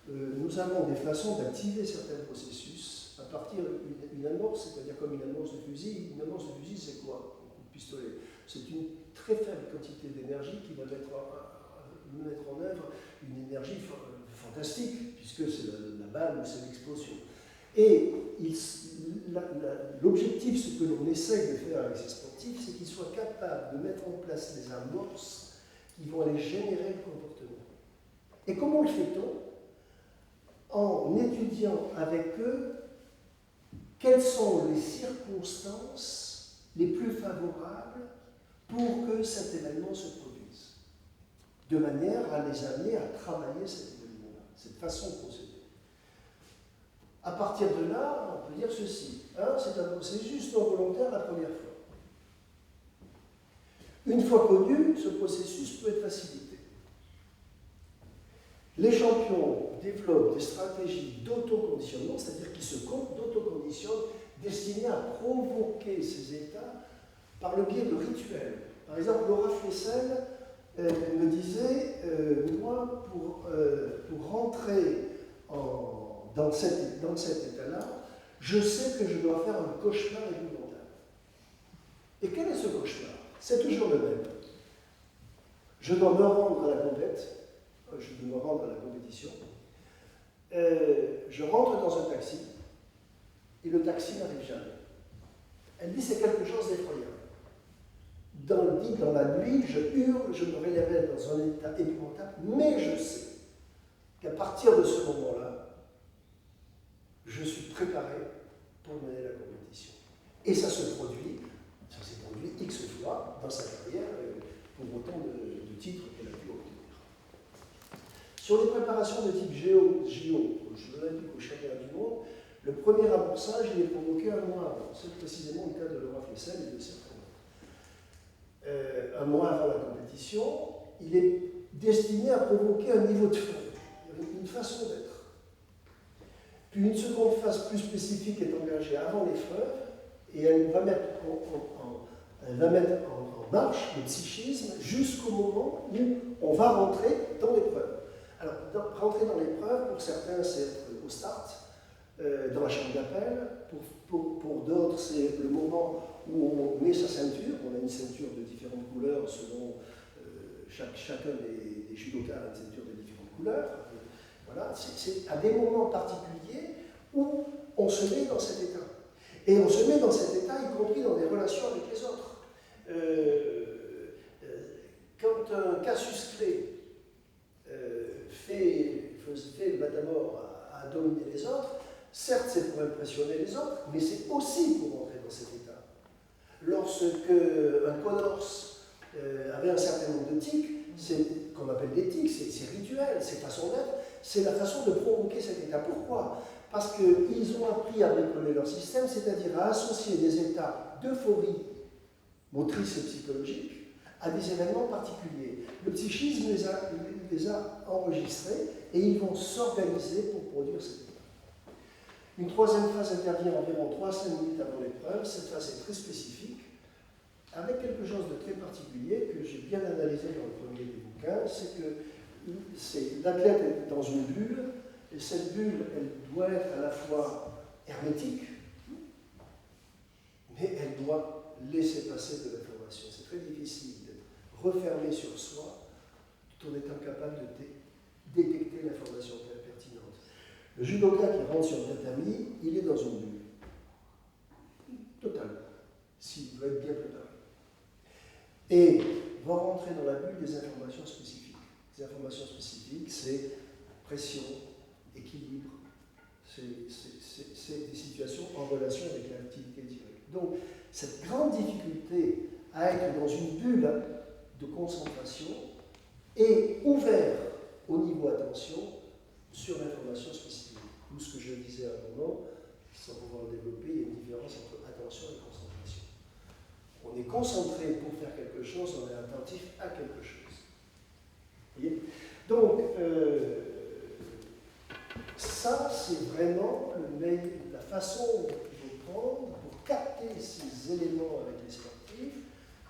nous avons des façons d'activer certains processus à partir d'une amorce, c'est-à-dire comme une amorce de fusil. Une amorce de fusil, c'est quoi? Un coup de pistolet. C'est une très faible quantité d'énergie qui va mettre en œuvre une énergie fantastique, puisque c'est la balle ou c'est l'explosion. Et l'objectif, ce que l'on essaye de faire avec ces sportifs, c'est qu'ils soient capables de mettre en place des amorces qui vont aller générer le comportement. Et comment le fait-on? En étudiant avec eux quelles sont les circonstances les plus favorables pour que cet événement se produise, de manière à les amener à travailler cet événement-là, cette façon de procéder. À partir de là, on peut dire ceci. C'est un processus non volontaire la première fois. Une fois connu, ce processus peut être facilité. Les champions développent des stratégies d'autoconditionnement, c'est-à-dire qu'ils se d'autoconditionnent, destinées à provoquer ces états par le biais de rituels. Par exemple, Laura Flessel me disait, moi, pour rentrer dans cet état-là, je sais que je dois faire un cauchemar épouvantable. Et quel est ce cauchemar? C'est toujours le même. Je dois me rendre à la compète, je dois me rendre à la compétition. Je rentre dans un taxi, et le taxi n'arrive jamais. Elle dit c'est quelque chose d'effroyable. Dans la nuit, je hurle, je me réveille dans un état épouvantable, mais je sais qu'à partir de ce moment-là, je suis préparé pour mener la compétition. Et ça s'est produit X fois dans sa carrière, pour autant de titres qu'elle a pu obtenir. Sur les préparations de type JO, aux Jeux Olympiques, aux Championnats du Monde, le premier amorçage il est provoqué un mois avant. C'est précisément le cas de Laura Flessel et de certains autres. Un mois avant la compétition, il est destiné à provoquer un niveau de feu, une façon d'être. Puis une seconde phase plus spécifique est engagée avant l'épreuve et elle va mettre en marche le psychisme jusqu'au moment où on va rentrer dans l'épreuve. Alors, rentrer dans l'épreuve, pour certains, c'est être au start, dans la chambre d'appel. Pour d'autres, c'est le moment où on met sa ceinture. On a une ceinture de différentes couleurs selon chacun des judokas a une ceinture de différentes couleurs. Voilà, c'est à des moments particuliers où on se met dans cet état. Et on se met dans cet état, y compris dans des relations avec les autres. Quand un Cassius Clay fait le matamor à dominer les autres, Certes, c'est pour impressionner les autres, mais c'est aussi pour entrer dans cet état. Lorsque un Connors avait un certain nombre de tics, c'est qu'on appelle des tics, c'est rituel, c'est façon d'être, c'est la façon de provoquer cet état. Pourquoi? Parce qu'ils ont appris à bricoler leur système, c'est-à-dire à associer des états d'euphorie motrice et psychologique à des événements particuliers. Le psychisme les a enregistrés et ils vont s'organiser pour produire cet état. Une troisième phase intervient environ 3-5 minutes avant l'épreuve. Cette phase est très spécifique, avec quelque chose de très particulier que j'ai bien analysé dans le premier des bouquins, c'est que l'athlète est dans une bulle, et cette bulle, elle doit être à la fois hermétique, mais elle doit laisser passer de l'information. C'est très difficile d'être refermé sur soi tout en étant capable de détecter l'information pertinente. Le judoka qui rentre sur le tatami, il est dans une bulle. Totalement. S'il doit être bien préparé. Et va rentrer dans la bulle des informations spécifiques. Les informations spécifiques, c'est pression, équilibre, c'est des situations en relation avec l'activité directe. Donc, cette grande difficulté à être dans une bulle de concentration est ouverte au niveau attention sur l'information spécifique. Tout ce que je disais à un moment, sans pouvoir le développer, il y a une différence entre attention et concentration. On est concentré pour faire quelque chose, on est attentif à quelque chose. Vous voyez? Donc, ça, c'est vraiment la façon qu'il faut prendre pour capter ces éléments avec les sportifs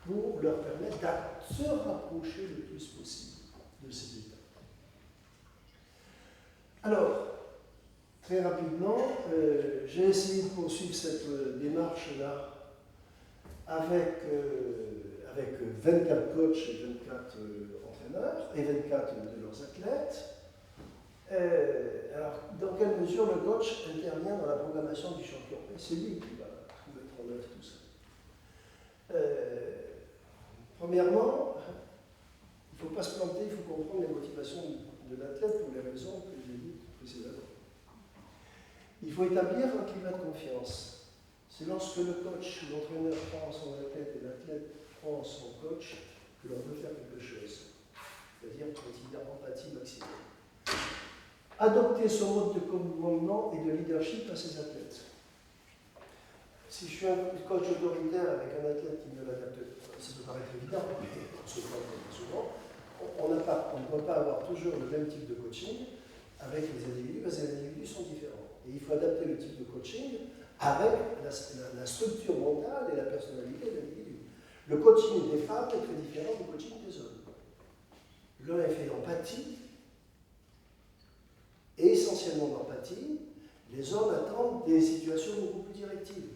pour leur permettre de se rapprocher le plus possible de ces états. Alors, très rapidement, j'ai essayé de poursuivre cette démarche-là avec 24 coachs et 24 entraîneurs et 24 de leurs athlètes. Alors, dans quelle mesure le coach intervient dans la programmation du champion? C'est lui qui va mettre en œuvre tout ça. Premièrement, il ne faut pas se planter, il faut comprendre les motivations de l'athlète pour les raisons que j'ai dites précédemment. Il faut établir un climat de confiance. C'est lorsque le coach, l'entraîneur prend son athlète et l'athlète prend son coach que l'on peut faire quelque chose. C'est-à-dire quand il y a empathie maximale. Adopter ce mode de commandement et de leadership à ses athlètes. Si je suis un coach autoritaire avec un athlète qui me l'adapte, ça peut paraître évident, mais on se voit souvent, on ne peut pas avoir toujours le même type de coaching avec les individus, parce que les individus sont différents. Et il faut adapter le type de coaching avec la structure mentale et la personnalité de l'individu. Le coaching des femmes est très différent du coaching des hommes. L'un est fait d'empathie, et essentiellement d'empathie. Les hommes attendent des situations beaucoup plus directives.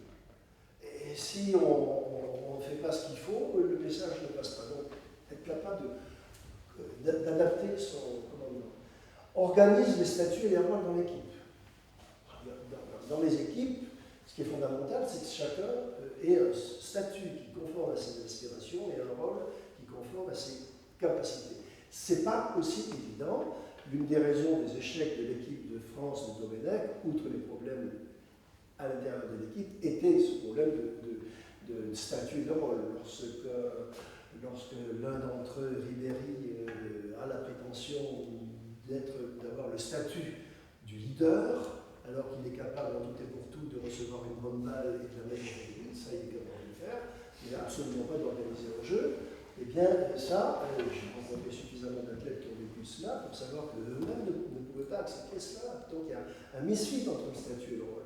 Et si on ne fait pas ce qu'il faut, le message ne passe pas. Donc, être capable d'adapter son commandement. Organise les statuts et les rôles dans l'équipe. Dans les équipes, ce qui est fondamental, c'est que chacun ait un statut qui conforme à ses aspirations et un rôle qui conforme à ses capacités. Ce n'est pas aussi évident. L'une des raisons des échecs de l'équipe de France de Domenech, outre les problèmes à l'intérieur de l'équipe, était ce problème de statut et de rôle. Lorsque l'un d'entre eux, Ribéry, a la prétention d'avoir le statut du leader, alors qu'il est capable en tout et pour tout de recevoir une bonne balle et de la mettre dans le but, ça il est capable de le faire, il n'a absolument pas d'organiser un jeu. Eh bien, ça, j'ai rencontré suffisamment d'athlètes qui ont vécu cela pour savoir qu'eux-mêmes ne pouvaient pas accepter cela. Donc il y a un misfit entre le statut et le rôle.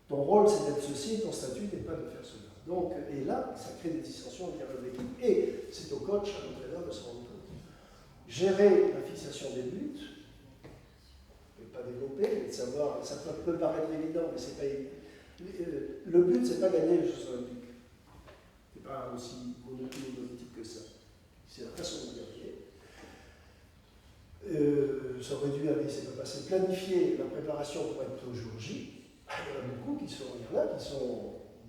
Ton rôle, c'est d'être ceci, ton statut n'est pas de faire cela. Donc, et là, ça crée des dissensions à l'intérieur de l'équipe. Et c'est au coach, à l'entraîneur de se rendre compte. Gérer la fixation des buts, je ne vais pas développer, mais de savoir, ça peut paraître évident, mais c'est pas évident. Le but, c'est pas gagner les Jeux Olympiques. C'est pas aussi monolithique que ça. C'est la façon de gagner. Ça aurait dû aller, c'est pas passé. Planifier la préparation pour être au jour J. Il y en a beaucoup qui sont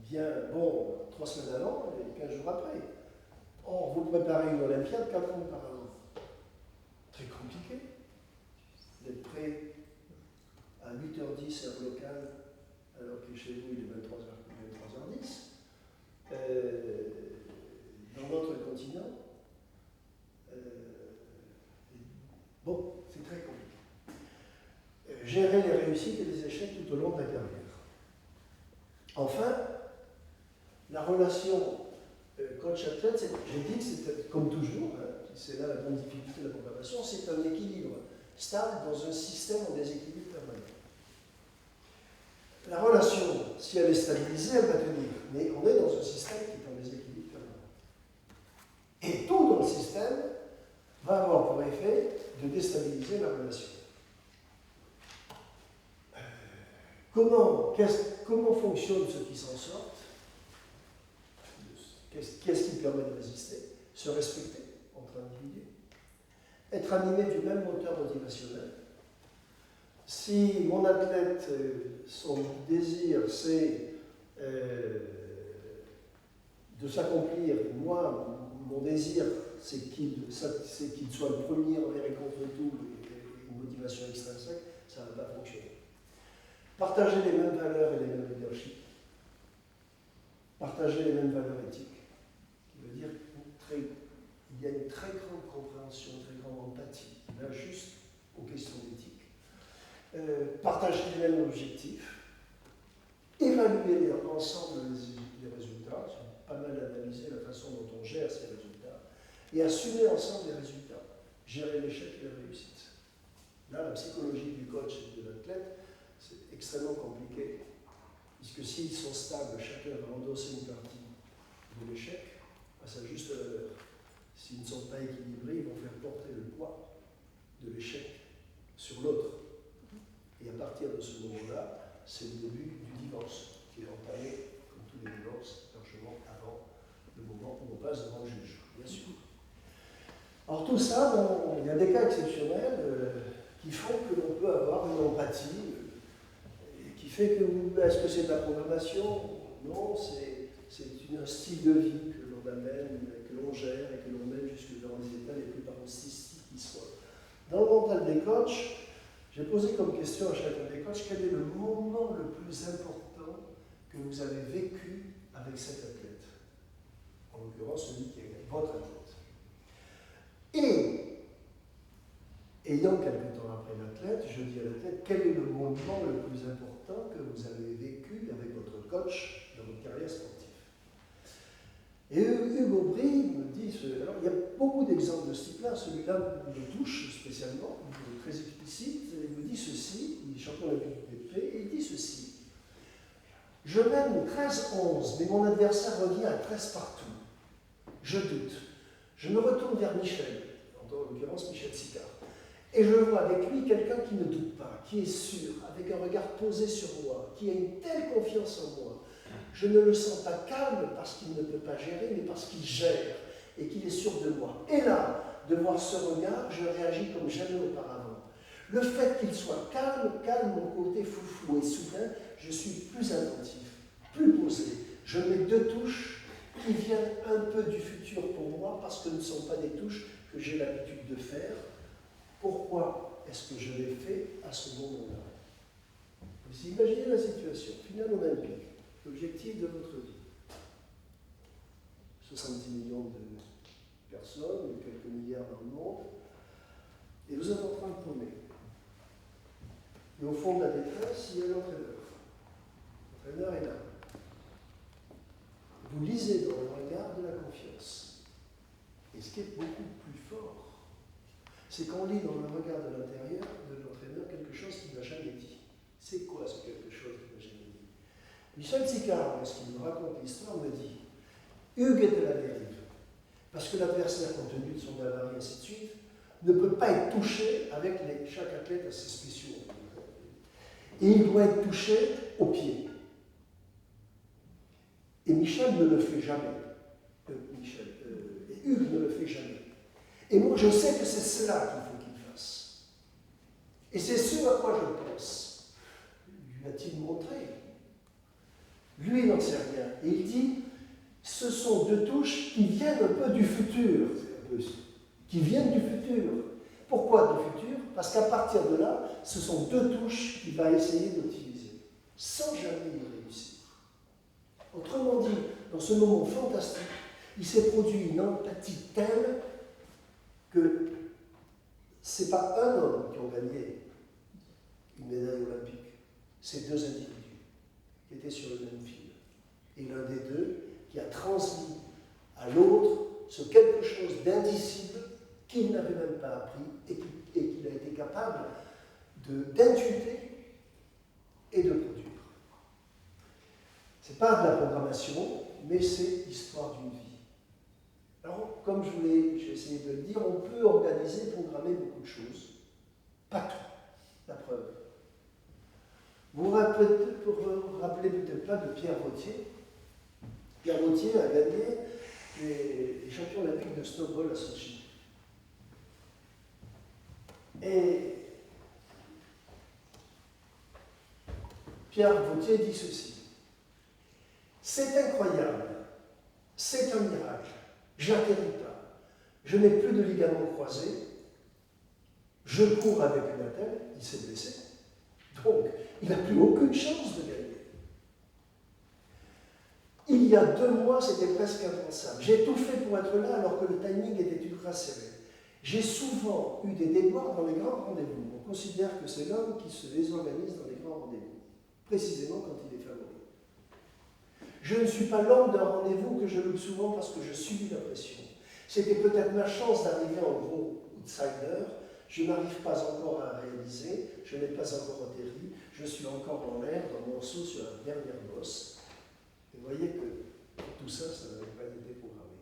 bien bons 3 semaines avant et 15 jours après. Or, vous préparez une Olympiade 4 ans auparavant. Très compliqué d'être prêt à 8h10 heure locale gérer les réussites et les échecs tout au long de la carrière. Enfin, la relation coach-athlète, j'ai dit que c'était, comme toujours, hein, c'est là la grande difficulté de la programmation, c'est un équilibre stable dans un système en déséquilibre permanent. La relation, si elle est stabilisée, elle va tenir, mais on est dans un système qui est en déséquilibre permanent. Et tout dans le système va avoir pour effet de déstabiliser la relation. Comment fonctionnent ceux qui s'en sortent? Qu'est-ce qui permet de résister? Se respecter entre individus. Être animé du même moteur motivationnel. Si mon athlète, son désir, c'est de s'accomplir, moi, mon désir, c'est qu'il soit le premier envers et contre tout, une motivation extrinsèque, ça ne va pas fonctionner. Partager les mêmes valeurs et les mêmes leadership. Partager les mêmes valeurs éthiques. Qui veut dire qu'il y a une très grande compréhension, une très grande empathie, qui va juste aux questions d'éthique. Partager les mêmes objectifs. Évaluer ensemble les résultats. J'ai pas mal analysé la façon dont on gère ces résultats. Et assumer ensemble les résultats. Gérer l'échec et la réussite. Là, la psychologie du coach et de l'athlète, c'est extrêmement compliqué, puisque s'ils sont stables, chacun va endosser une partie de l'échec à sa juste valeur. S'ils ne sont pas équilibrés, ils vont faire porter le poids de l'échec sur l'autre. Et à partir de ce moment-là, c'est le début du divorce, qui est entamé, comme tous les divorces, largement avant le moment où on passe devant le juge, bien sûr. Alors tout ça, il y a des cas exceptionnels qui font que l'on peut avoir une empathie, qui fait que, est-ce que c'est de la programmation? Non, c'est un style de vie que l'on amène, que l'on gère et que l'on mène jusque dans les états les plus paroxystiques qui soient. Dans le mental des coachs, j'ai posé comme question à chacun des coachs, quel est le moment le plus important que vous avez vécu avec cet athlète? En l'occurrence, celui qui est votre athlète. Et, ayant quelque temps après l'athlète, je dis à l'athlète, quel est le moment le plus important que vous avez vécu avec votre coach dans votre carrière sportive? Et Hugo Bry me dit, alors il y a beaucoup d'exemples de ce type-là, celui-là me touche spécialement, il est très explicite, il me dit ceci, il est champion olympique de paix, et il dit ceci. Je mène 13-11, mais mon adversaire revient à 13 partout. Je doute. Je me retourne vers Michel, en l'occurrence Michel Sicard, et je vois avec lui quelqu'un qui ne doute pas, qui est sûr, avec un regard posé sur moi, qui a une telle confiance en moi. Je ne le sens pas calme parce qu'il ne peut pas gérer, mais parce qu'il gère et qu'il est sûr de moi. Et là, de voir ce regard, je réagis comme jamais auparavant. Le fait qu'il soit calme mon côté foufou et soudain, je suis plus attentif, plus posé. Je mets 2 touches qui viennent un peu du futur pour moi parce que ce ne sont pas des touches que j'ai l'habitude de faire. Pourquoi est-ce que je l'ai fait à ce moment-là? Vous imaginez la situation, finale olympique, l'objectif de votre vie. 70 millions de personnes, quelques milliards dans le monde, et vous êtes en train de tourner. Et au fond de la détresse, il y a l'entraîneur. L'entraîneur est là. Vous lisez dans le regard de la confiance. Et ce qui est beaucoup plus fort, c'est qu'on lit dans le regard de l'intérieur de l'entraîneur quelque chose qu'il n'a jamais dit. C'est quoi ce quelque chose qu'il n'a jamais dit? Michel Sicard, lorsqu'il me raconte l'histoire, me dit Hugues est à la dérive. Parce que l'adversaire, compte tenu de son gabarit, et ainsi de suite, ne peut pas être touché avec chaque athlète à ses spéciaux. Et il doit être touché au pied. Et Michel ne le fait jamais. Et Hugues ne le fait jamais. Et moi, je sais que c'est cela qu'il faut qu'il fasse. Et c'est ce à quoi je pense. Lui a-t-il montré? Lui n'en sait rien. Et il dit, ce sont 2 touches qui viennent un peu du futur. Qui viennent du futur. Pourquoi du futur? Parce qu'à partir de là, ce sont 2 touches qu'il va essayer d'utiliser, sans jamais y réussir. Autrement dit, dans ce moment fantastique, il s'est produit une empathie telle que ce n'est pas un homme qui a gagné une médaille ces deux individus qui étaient sur le même fil. Et l'un des deux qui a transmis à l'autre ce quelque chose d'indicible qu'il n'avait même pas appris et qu'il a été capable d'intuiter et de produire. Ce n'est pas de la programmation, mais c'est l'histoire d'une vie. Alors, comme j'ai essayé de le dire, on peut organiser, programmer beaucoup de choses. Pas tout, la preuve. Vous vous rappelez peut-être pas de Pierre Vautier. Pierre Vautier a gagné les champions olympiques de snowball à Sochi. Et Pierre Vautier dit ceci: c'est incroyable, c'est un miracle, je n'atterris pas, je n'ai plus de ligaments croisés, je cours avec une attelle, il s'est blessé, donc il n'a plus aucune chance de gagner. Il y a 2 mois, c'était presque impensable. J'ai tout fait pour être là alors que le timing était ultra serré. J'ai souvent eu des déboires dans les grands rendez-vous. On considère que c'est l'homme qui se désorganise dans les grands rendez-vous, précisément quand il est favori. Je ne suis pas l'homme d'un rendez-vous que je loupe souvent parce que je subis la pression. C'était peut-être ma chance d'arriver en gros outsider. Je n'arrive pas encore à réaliser, je n'ai pas encore atterri, je suis encore en l'air dans mon saut sur la dernière bosse. Et vous voyez que tout ça, ça n'avait pas été programmé.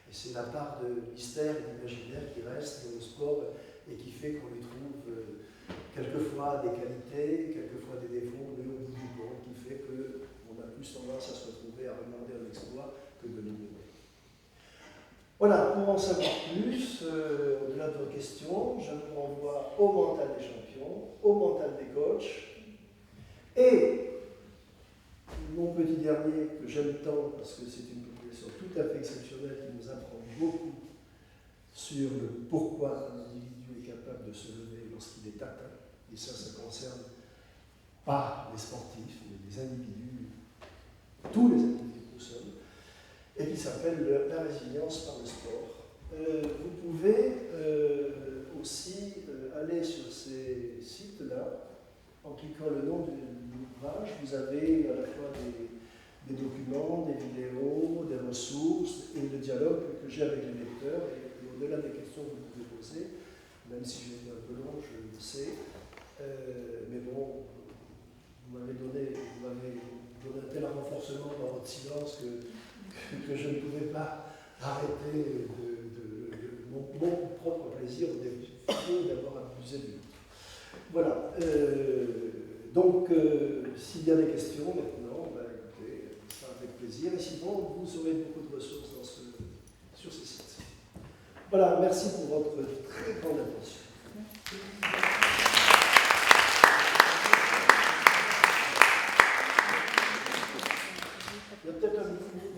Et c'est la part de mystère et d'imaginaire qui reste dans le sport et qui fait qu'on lui trouve quelquefois des qualités, quelquefois des défauts, mais au bout du compte, qui fait qu'on a plus tendance à se retrouver à regarder un exploit que de l'ignorer. Voilà, pour en savoir plus, au-delà de vos questions, je vous renvoie au mental des champions, au mental des coachs, et mon petit dernier, que j'aime tant, parce que c'est une population tout à fait exceptionnelle qui nous apprend beaucoup sur le pourquoi un individu est capable de se lever lorsqu'il est atteint, et ça concerne pas les sportifs, mais les individus, tous les individus que nous sommes, et qui s'appelle la résilience par le sport. Vous pouvez aussi aller sur ces sites-là, en cliquant le nom de l'ouvrage. Vous avez à la fois des documents, des vidéos, des ressources et le dialogue que j'ai avec les lecteurs. Et au-delà des questions que vous pouvez poser, même si j'ai été un peu long, je le sais, mais bon, vous m'avez donné un tel renforcement dans votre silence que je ne pouvais pas arrêter mon propre plaisir au défaut d'avoir abusé du vôtre. Voilà. Donc, s'il y a des questions maintenant, écoutez, ça avec plaisir. Et sinon, vous aurez beaucoup de ressources sur ces sites. Voilà, merci pour votre très grande attention. Il y a peut-être un micro.